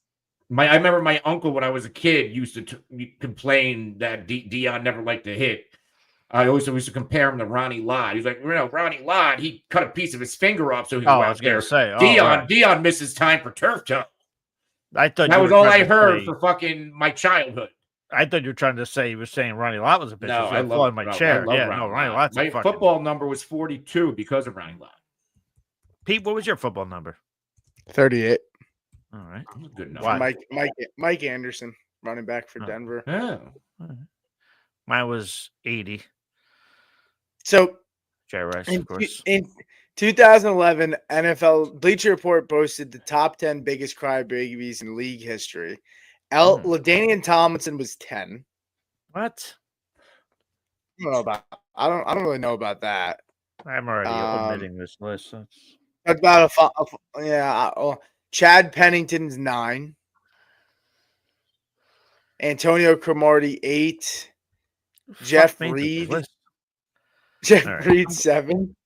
I remember my uncle when I was a kid used to complain that Deion never liked to hit. I always used to compare him to Ronnie Lott. He's like, Ronnie Lott, he cut a piece of his finger off, so he I was going to say, Deion misses time for turf toe. I thought that was all I heard for fucking my childhood. I thought you were trying to say he was saying Ronnie Lott was a bitch. No, I love my chair. Ronnie Lott's my football number was 42 because of Ronnie Lott. Pete, what was your football number? 38. All right, good number. Mike Anderson, running back for Denver. Oh. Mine was 80. So, Jerry Rice, of course. In 2011, NFL Bleacher Report boasted the top 10 biggest crybabies in league history. LaDainian Tomlinson was 10. What? I don't really know about that. I'm already omitting this list. About Chad Pennington's 9. Antonio Cromartie 8. Jeff Reed. Reed 7.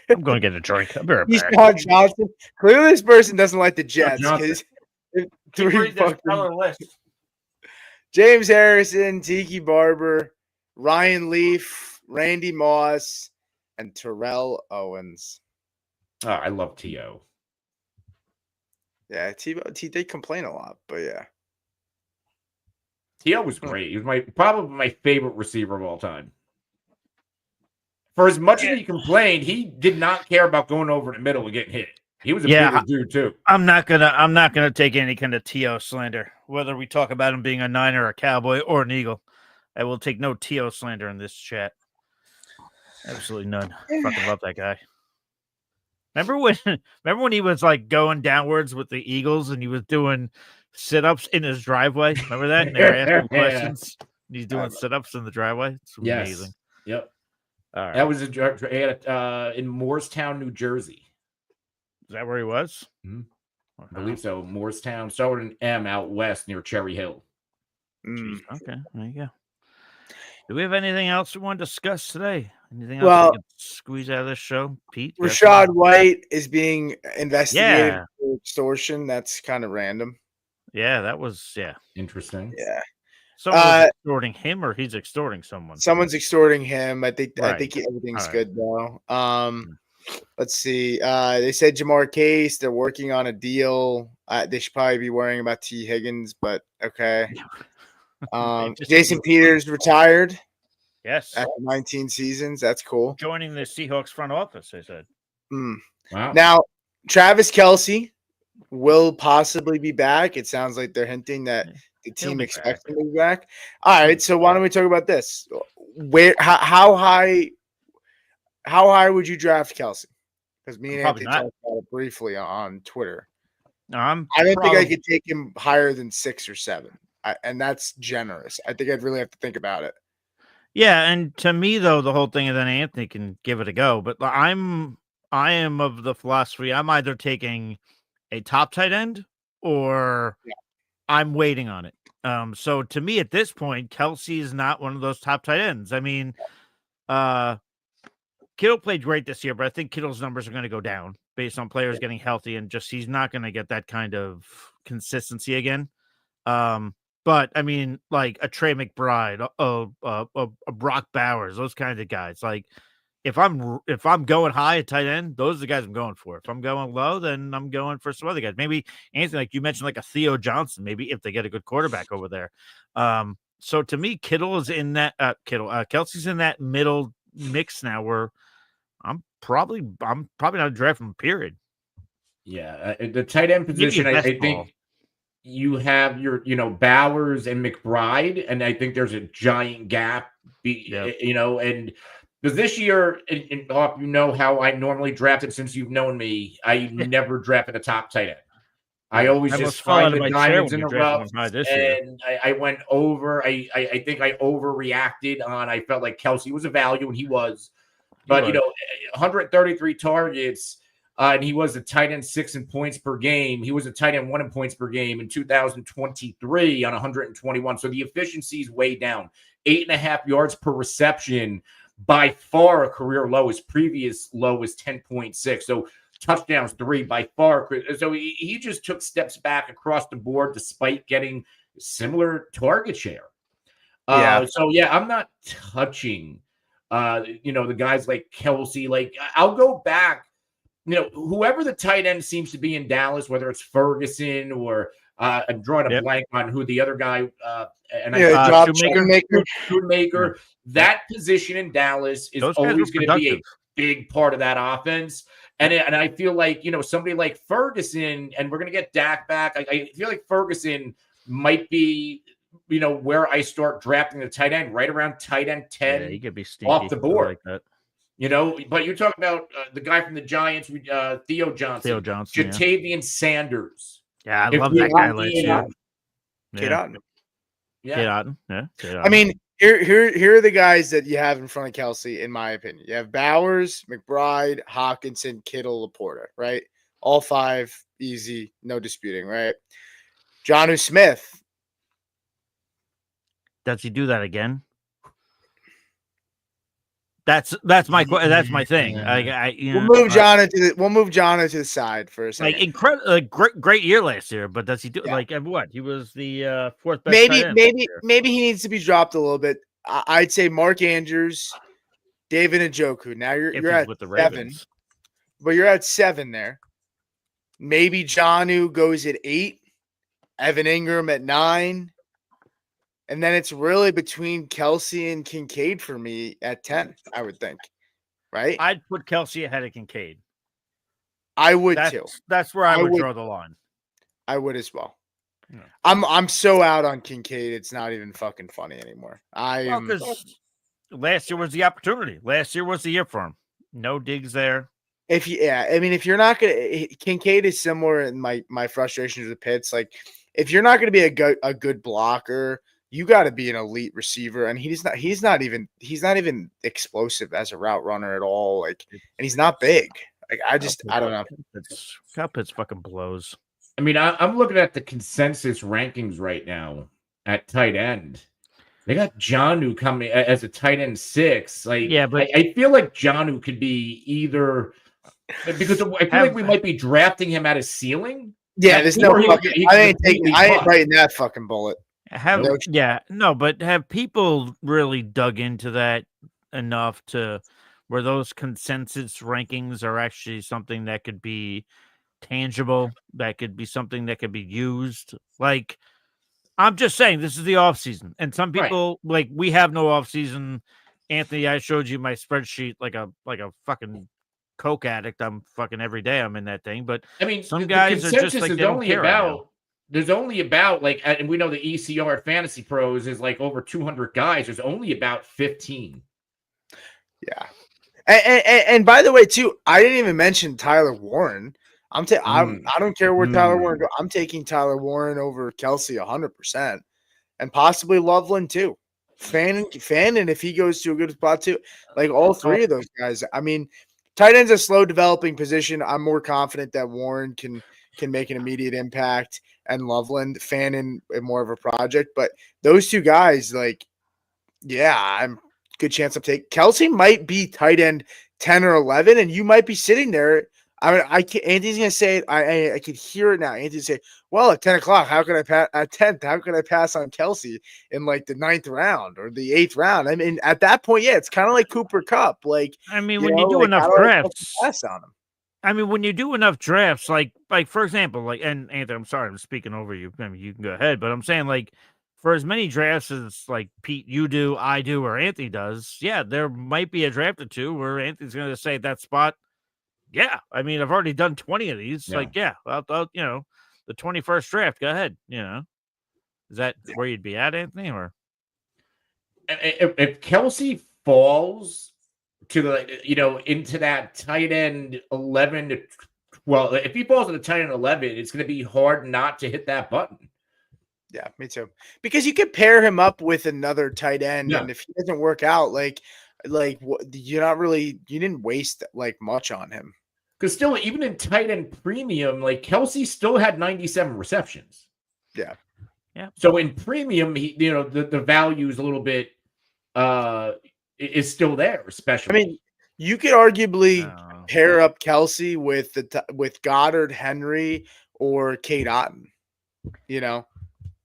I'm going to get a drink. I'll be right back. Sean Johnson. Clearly, this person doesn't like the Jets because three fucking list. James Harrison, Tiki Barber, Ryan Leaf, Randy Moss, and Terrell Owens. Oh, I love T.O. Yeah, T they complain a lot, but yeah. T.O. was great. He was probably my favorite receiver of all time. For as much as he complained, he did not care about going over the middle and getting hit. He was a bigger dude too. I'm not gonna take any kind of T.O. slander, whether we talk about him being a Niner, a Cowboy, or an Eagle. I will take no T.O. slander in this chat. Absolutely none. Fucking love that guy. Remember when he was like going downwards with the Eagles and he was doing sit-ups in his driveway? Remember that? And they were asking questions. And he's doing sit-ups in the driveway. It's amazing. Yep. All right. That was in Moorestown, New Jersey. Is that where he was? Mm-hmm. I believe so. Moorestown, started an M out west near Cherry Hill. Jeez, okay, there you go. Do we have anything else we want to discuss today? Anything else we can squeeze out of this show? Pete? Rashad White is being investigated for extortion. That's kind of random. Yeah, that was interesting. Yeah. Someone's extorting him or he's extorting someone. Someone's extorting him. I think everything's good though. Let's see. They said Jamar Chase, they're working on a deal. They should probably be worrying about T. Higgins, but okay. Jason Peters retired. Yes. After 19 seasons. That's cool. Joining the Seahawks front office, they said. Wow. Now, Travis Kelce will possibly be back. It sounds like they're hinting that the team expects him to be back. All right, so why don't we talk about this? How high would you draft Kelce? Because me and Anthony talked about it briefly on Twitter. No, I don't think I could take him higher than 6 or 7. And that's generous. I think I'd really have to think about it. Yeah, and to me though, the whole thing, and then Anthony can give it a go. But I am of the philosophy I'm either taking a top tight end or I'm waiting on it. So to me at this point, Kelce is not one of those top tight ends. I mean, Kittle played great this year, but I think Kittle's numbers are going to go down based on players getting healthy and just he's not going to get that kind of consistency again. But I mean, like a Trey McBride, a Brock Bowers, those kinds of guys. Like if I'm going high at tight end, those are the guys I'm going for. If I'm going low, then I'm going for some other guys. Maybe Anthony, like you mentioned, like a Theo Johnson. Maybe if they get a good quarterback over there. So to me, Kittle is in that. Kelce's in that middle mix now, where I'm probably not drafting him. Period. Yeah, the tight end position, I think. You have your, Bowers and McBride, and I think there's a giant gap, and because this year, and you know how I normally drafted since you've known me, I never drafted a top tight end. I always just find the diamonds in the rough, and I went over. I think I overreacted on. I felt like Kelce was a value, and he was, but 133 targets. And he was a tight end 6 in points per game. He was a tight end 1 in points per game in 2023 on 121. So the efficiency is way down. 8.5 yards per reception, by far a career low. His previous low was 10.6. So touchdowns 3 by far. So he just took steps back across the board despite getting similar target share. I'm not touching, the guys like Kelce. Like I'll go back. Whoever the tight end seems to be in Dallas, whether it's Ferguson or I'm drawing a blank on who the other guy Shoemaker. That position in Dallas is always going to be a big part of that offense. And I feel like, somebody like Ferguson, and we're going to get Dak back. I feel like Ferguson might be, where I start drafting the tight end, right around tight end 10 he could be stinky off the board. Like that. But you talk about the guy from the Giants, Theo Johnson, Jatavian Sanders. Yeah, I love that guy. Kid Otten. Yeah. I mean, here are the guys that you have in front of Kelce, in my opinion. You have Bowers, McBride, Hawkinson, Kittle, Laporta, right? All 5 easy, no disputing, right? Jonnu Smith. Does he do that again? That's my thing. We'll move John into the side for a second. Like incredible, great year last year. But does he do like what? He was the fourth best. Maybe he needs to be dropped a little bit. I'd say Mark Andrews, David Njoku. Now you're at with the 7, Ravens. But you're at 7 there. Maybe Jonnu goes at 8, Evan Ingram at 9, and then it's really between Kelce and Kincaid for me at 10. I would think, right? I'd put Kelce ahead of Kincaid. I would too. That's where I would draw the line. I would as well. Yeah. I'm so out on Kincaid. It's not even fucking funny anymore. Because last year was the opportunity. Last year was the year for him. No digs there. If you're not gonna, Kincaid is similar in my frustration to the Pitts. Like, if you're not gonna be a good blocker, you got to be an elite receiver, and he's not even explosive as a route runner at all. Like, and he's not big. Like, I don't know. Kyle Pitts fucking blows. I mean, I'm looking at the consensus rankings right now at tight end. They got Jonnu coming as a tight end 6. Like, yeah, but I feel like Jonnu could be either because I feel like we might be drafting him at his ceiling. Yeah, there's no fucking. I ain't writing that fucking bullet. But have people really dug into that enough to where those consensus rankings are actually something that could be tangible, that could be something that could be used? Like, I'm just saying, this is the off season, and some people like we have no off season. Anthony, I showed you my spreadsheet like a fucking coke addict. I'm fucking every day I'm in that thing. But I mean, some guys are just like, there's only about like, and we know the ECR at Fantasy Pros is like over 200 guys. There's only about 15. Yeah. And by the way, too, I didn't even mention Tyler Warren. I don't care where Tyler Warren goes. I'm taking Tyler Warren over Kelce 100%, and possibly Loveland too. Fannin, if he goes to a good spot too, like all 3 of those guys. I mean, tight end's a slow developing position. I'm more confident that Warren can make an immediate impact, and Loveland, Fannin, more of a project. But those 2 guys, like, yeah, I'm good chance I'm taking. Kelce might be tight end 10 or 11, and you might be sitting there. I mean, Andy's gonna say it. I could hear it now. Andy's say, "Well, at 10 o'clock, how can I pass at 10th? How can I pass on Kelce in like the 9th round or the 8th round?" I mean, at that point, yeah, it's kind of like Cooper Kupp. Like, I mean, when you do enough drafts, pass on him. I mean, when you do enough drafts, like for example, like, and Anthony, I'm sorry, I'm speaking over you. I mean, you can go ahead, but I'm saying, like, for as many drafts as like Pete, you do, I do, or Anthony does, yeah, there might be a draft or 2 where Anthony's going to say that spot. Yeah, I mean, I've already done 20 of these. Yeah. Like, yeah, I'll, the 21st draft. Go ahead. Is that where you'd be at, Anthony? Or if Kelce falls to the into that tight end 11 to, well, if he falls to the tight end 11, it's going to be hard not to hit that button. Yeah, me too. Because you could pair him up with another tight end, and if he doesn't work out, like you didn't waste like much on him. Because still, even in tight end premium, like Kelce still had 97 receptions. Yeah. So in premium, he, the value is a little bit is still there, especially. I mean, you could arguably pair up Kelce with Goddard, Henry, or Kate Otten. And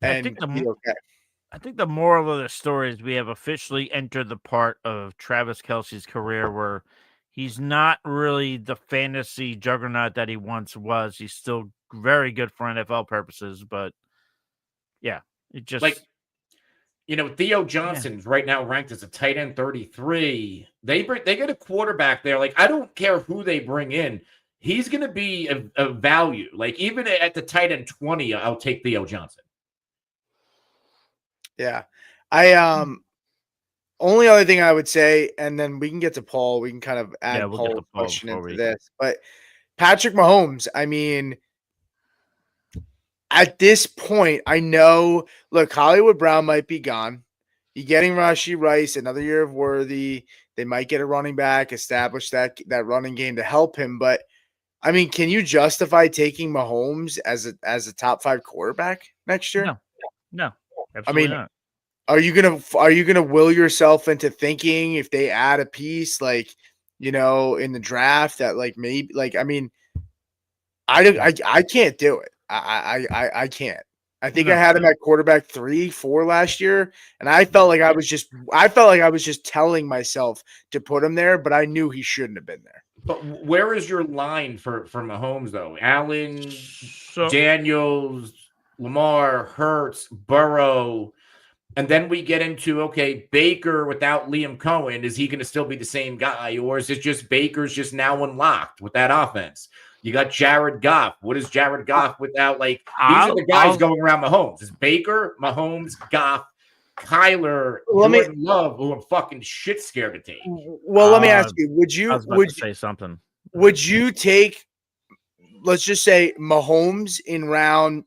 I think the moral of the story is we have officially entered the part of Travis Kelce's career where he's not really the fantasy juggernaut that he once was. He's still very good for NFL purposes, but yeah, it just like, Theo Johnson's right now ranked as a tight end 33. They get a quarterback there. Like, I don't care who they bring in. He's going to be a value. Like, even at the tight end 20, I'll take Theo Johnson. Yeah. Only other thing I would say, and then we can get to Paul. We can kind of add Paul's question into this. But Patrick Mahomes, I mean, at this point, I know, look, Hollywood Brown might be gone. You're getting Rashee Rice, another year of Worthy. They might get a running back, establish that running game to help him. But, I mean, can you justify taking Mahomes as a top 5 quarterback next year? No, absolutely not. Are you gonna will yourself into thinking if they add a piece like in the draft that like maybe like I mean I can't do it. I can't. I think I had him at quarterback 3-4 last year, and I felt like I was just telling myself to put him there, but I knew he shouldn't have been there. But where is your line for Mahomes though? Allen, So Daniels, Lamar, Hurts, Burrow, and then we get into okay, Baker without Liam Cohen, is he going to still be the same guy, or is it just Baker's just now unlocked with that offense? You got Jared Goff. What is Jared Goff without these are the guys going around Mahomes? It's Baker, Mahomes, Goff, Kyler, Jordan Love, who I'm fucking shit scared to take. Well, let me ask you: would you say something? Would you take, let's just say, Mahomes in round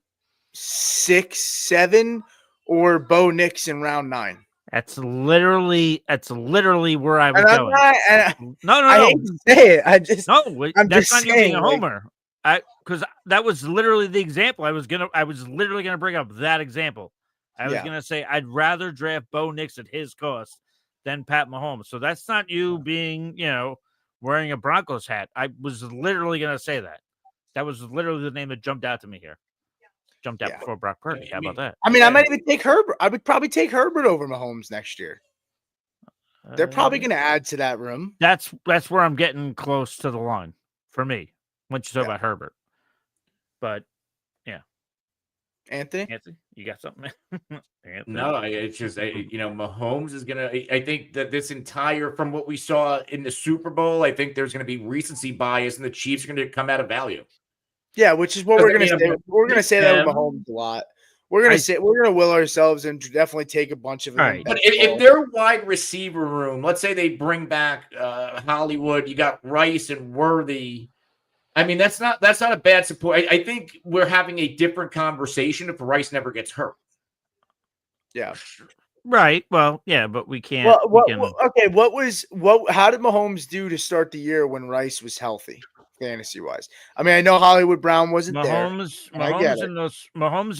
6, 7, or Bo Nix in round 9? That's literally where I was going. No. I hate to say it. That's not you being a homer. Because that was literally the example I was literally gonna bring up. That example, I was gonna say I'd rather draft Bo Nix at his cost than Pat Mahomes. So that's not you being wearing a Broncos hat. I was literally gonna say that. That was literally the name that jumped out to me here. Jumped out before Brock Purdy. How about that? I mean, I might even take Herbert. I would probably take Herbert over Mahomes next year. They're probably going to add to that room. That's where I'm getting close to the line for me. Once you talk about Herbert, but yeah, Anthony, you got something? No, it's just Mahomes is gonna. I think that this entire from what we saw in the Super Bowl, I think there's going to be recency bias, and the Chiefs are going to come out of value. Yeah, which is what we're going to say. We're going to say that with Mahomes a lot. We're going to will ourselves and definitely take a bunch of them. Right. But if their wide receiver room, let's say they bring back Hollywood, you got Rice and Worthy. I mean, that's not a bad support. I think we're having a different conversation if Rice never gets hurt. Yeah. Right. Well, yeah, but we can't. Okay. How did Mahomes do to start the year when Rice was healthy? Fantasy wise, I mean, I know Hollywood Brown wasn't there. Mahomes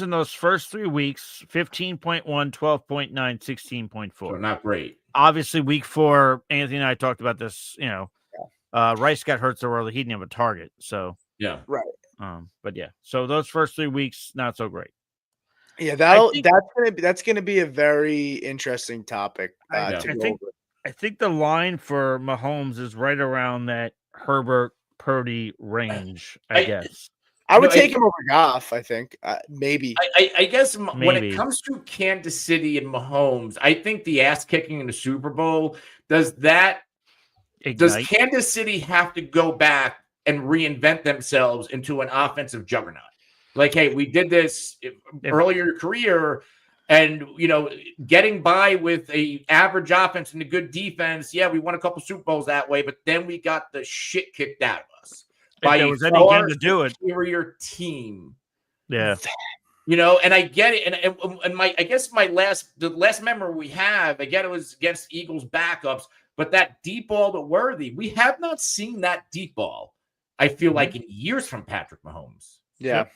in those first 3 weeks, 15.1, 12.9, 16.4. So not great. Obviously, week 4, Anthony and I talked about this. Rice got hurt so early; he didn't have a target. So yeah, right. But yeah, so those first 3 weeks not so great. Yeah, that's gonna be a very interesting topic. I think the line for Mahomes is right around that Herbert Purdy range, I guess. I would take him over Goff, I think. Maybe. I guess when it comes to Kansas City and Mahomes, I think the ass kicking in the Super Bowl, does Kansas City have to go back and reinvent themselves into an offensive juggernaut? Like, hey, we did this earlier in your career, and getting by with a average offense and a good defense. Yeah, we won a couple Super Bowls that way, but then we got the shit kicked out of us by there was any game to do it. Superior team. Yeah, and I get it. And the last memory we have, again, it was against Eagles backups, but that deep ball to Worthy, we have not seen that deep ball. I feel like in years from Patrick Mahomes. Yeah.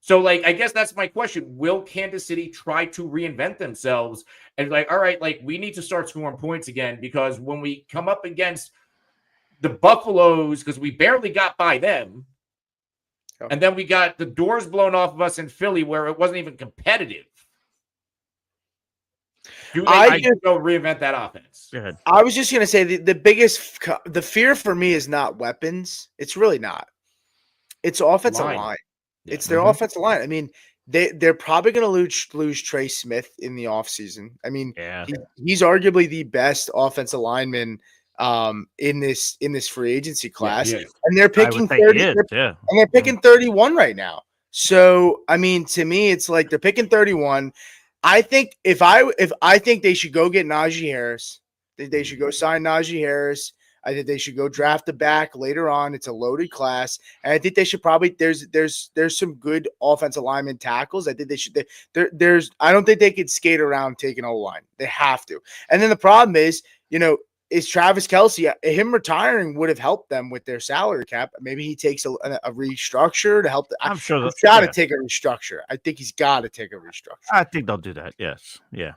So, I guess that's my question. Will Kansas City try to reinvent themselves and all right, we need to start scoring points again, because when we come up against the Buffaloes, because we barely got by them, and then we got the doors blown off of us in Philly where it wasn't even competitive. Do they go reinvent that offense? Go ahead. I was just going to say the fear for me is not weapons. It's really not. It's offensive line. Yeah. It's their offensive line. I mean, they're probably going to lose Trey Smith in the offseason. I mean, he's arguably the best offensive lineman in this free agency class, and they're picking 30. And they're picking 31 right now. So, I mean, to me, it's like they're picking 31. I think I think they should go get Najee Harris. They should go sign Najee Harris. I think they should go draft a back later on. It's a loaded class, and I think they should probably there's some good offensive lineman tackles. I think they should. I don't think they could skate around taking O-line. They have to. And then the problem is Travis Kelce. Him retiring would have helped them with their salary cap. Maybe he takes a restructure to help. I'm sure he's got to take a restructure. I think he's got to take a restructure. I think they'll do that. Yes. Yeah.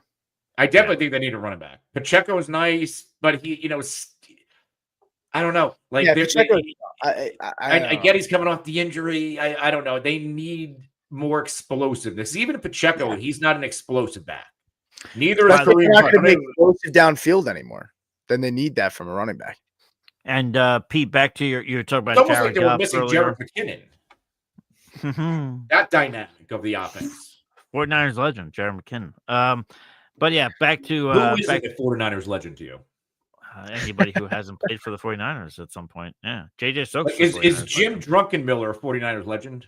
I definitely think they need a running back. Pacheco is nice, but he, I don't know. Like, Yeah, Pacheco, I I get he's coming off the injury. I don't know. They need more explosiveness. Even Pacheco, he's not an explosive back. Neither is they're Kareem not Hunt. going to be explosive downfield anymore. Then they need that from a running back. And Pete, back to you were talking about It's almost Jared like they were Goff missing earlier. Jared McKinnon. That dynamic of the offense. 49ers legend, Jared McKinnon. But yeah, back to who is the 49ers legend to you? Anybody who hasn't played for the 49ers at some point. Yeah. JJ Stokes. Is Jim Drunkenmiller a 49ers legend?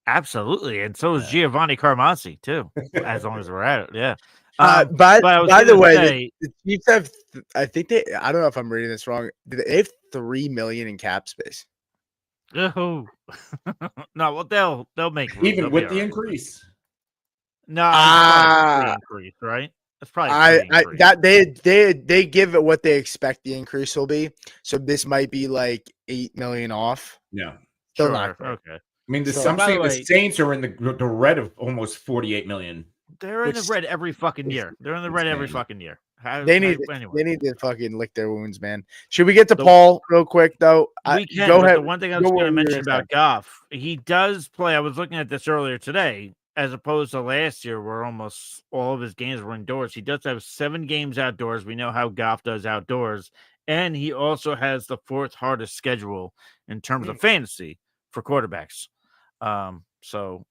Absolutely. And so is Giovanni Carmazzi, too, as long as we're at it. Yeah. By the way, the Chiefs have, I don't know if I'm reading this wrong. They have $3 million in cap space. Oh. No, well, they'll make room. Even with the increase. No, it's increase, right? That's probably they give it what they expect the increase will be. So this might be like $8 million off. Yeah. Still not okay. I mean, the Saints are in the red of almost $48 million. They're in the red every fucking year. They're in the red every fucking year. They need to fucking lick their wounds, man. Should we get to Paul real quick though? We can. Go ahead. The one thing I was going to mention about Goff, he does play. I was looking at this earlier today, as opposed to last year, where almost all of his games were indoors. He does have 7 games outdoors. We know how Goff does outdoors, and he also has the 4th hardest schedule in terms of fantasy for quarterbacks. So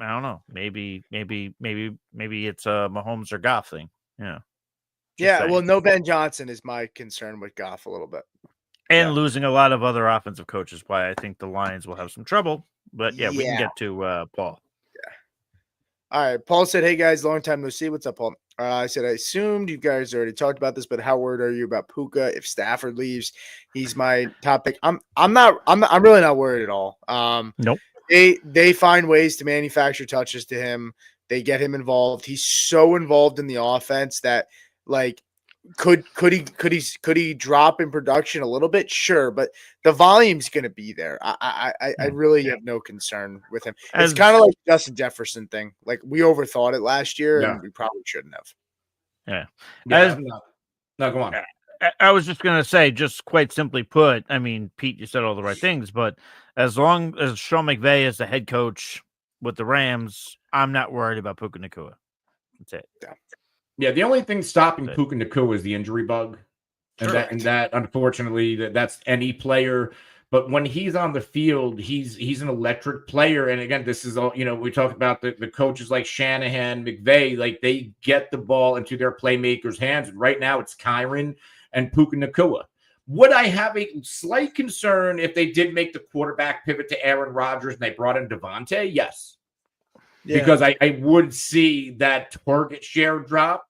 I don't know. Maybe it's a Mahomes or Goff thing. Yeah. Yeah. Well, no Ben Johnson is my concern with Goff a little bit, and losing a lot of other offensive coaches. Why I think the Lions will have some trouble. But we can get to Paul. Yeah. All right. Paul said, "Hey guys, long time no see. What's up, Paul?" I said, "I assumed you guys already talked about this, but how worried are you about Puka if Stafford leaves? He's my top pick. I'm really not worried at all. Nope. They find ways to manufacture touches to him. They get him involved. He's so involved in the offense that like could he drop in production a little bit? Sure, but the volume's going to be there. I really have no concern with him. It's kind of like Justin Jefferson thing. Like we overthought it last year, and we probably shouldn't have. Yeah. No, go on. I was just going to say, just quite simply put, I mean, Pete, you said all the right things, but as long as Sean McVay is the head coach with the Rams, I'm not worried about Puka Nacua. That's it. Yeah, the only thing stopping Puka Nacua is the injury bug. And that unfortunately, that's any player. But when he's on the field, he's an electric player. And again, this is all, we talk about the coaches like Shanahan, McVay, like they get the ball into their playmakers' hands. And right now it's Kyron and Puka Nacua. Would I have a slight concern if they did make the quarterback pivot to Aaron Rodgers and they brought in Devontae? Yes. Yeah. Because I would see that target share drop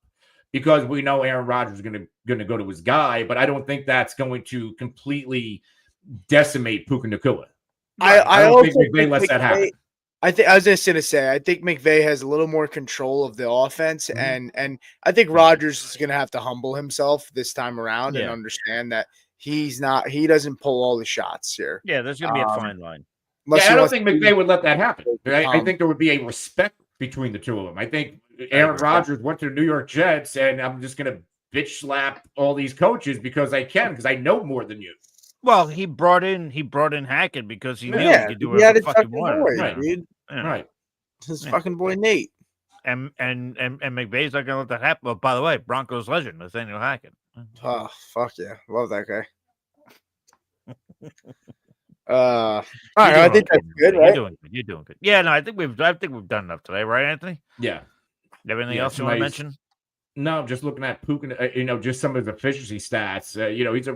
because we know Aaron Rodgers is going to go to his guy, but I don't think that's going to completely decimate Puka Nacua. I don't think McVay lets that happen. I was just going to say, I think McVay has a little more control of the offense, and I think Rodgers is going to have to humble himself this time around and understand that he doesn't pull all the shots here. Yeah, there's going to be a fine line. I don't think McVay would let that happen. I think there would be a respect between the two of them. I think Aaron Rodgers went to the New York Jets, and I'm just going to bitch slap all these coaches because I can, because I know more than you. Well, he brought in Hackett because he knew he could do whatever the fuck he wanted. Right. His fucking boy Nate. And McVay's not gonna let that happen. Well, by the way, Broncos legend Nathaniel Hackett. Oh fuck yeah, love that guy. All right, I think that's good, right? You're doing good. Yeah, no, I think we've done enough today, right, Anthony? Yeah. Anything else you want to mention? No, I'm just looking at Puka, just some of his efficiency stats. He's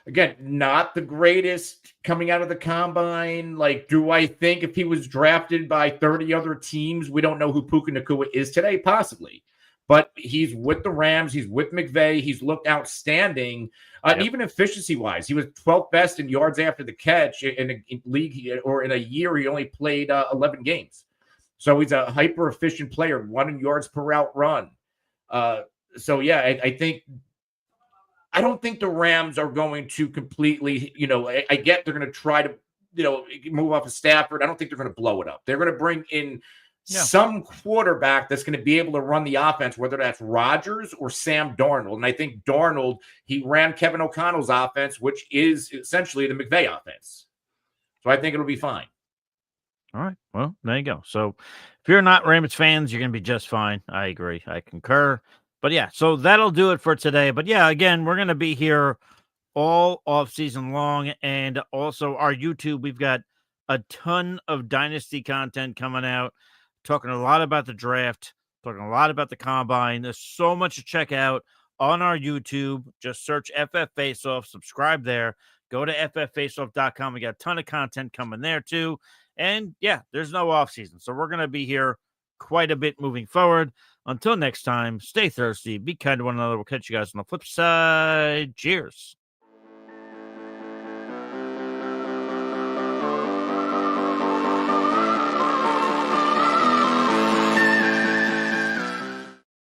again, not the greatest coming out of the combine. Like, do I think if he was drafted by 30 other teams, we don't know who Puka Nacua is today? Possibly. But he's with the Rams. He's with McVay. He's looked outstanding. Even efficiency-wise, he was 12th best in yards after the catch in a league, or in a year he only played 11 games. So he's a hyper-efficient player, 1 in yards per route run. I think – I don't think the Rams are going to completely, I get they're going to try to, move off of Stafford. I don't think they're going to blow it up. They're going to bring in Yeah. some quarterback that's going to be able to run the offense, whether that's Rodgers or Sam Darnold. And I think Darnold, he ran Kevin O'Connell's offense, which is essentially the McVay offense. So I think it'll be fine. All right. Well, there you go. So if you're not Ravens fans, you're going to be just fine. I agree. I concur. But yeah, so that'll do it for today. But yeah, again, we're going to be here all off season long. And also our YouTube, we've got a ton of dynasty content coming out, talking a lot about the draft, talking a lot about the combine. There's so much to check out on our YouTube. Just search FF Faceoff, subscribe there. Go to fffaceoff.com. We got a ton of content coming there too. And yeah, there's no off season. So we're going to be here quite a bit moving forward. Until next time, stay thirsty, be kind to one another. We'll catch you guys on the flip side. Cheers.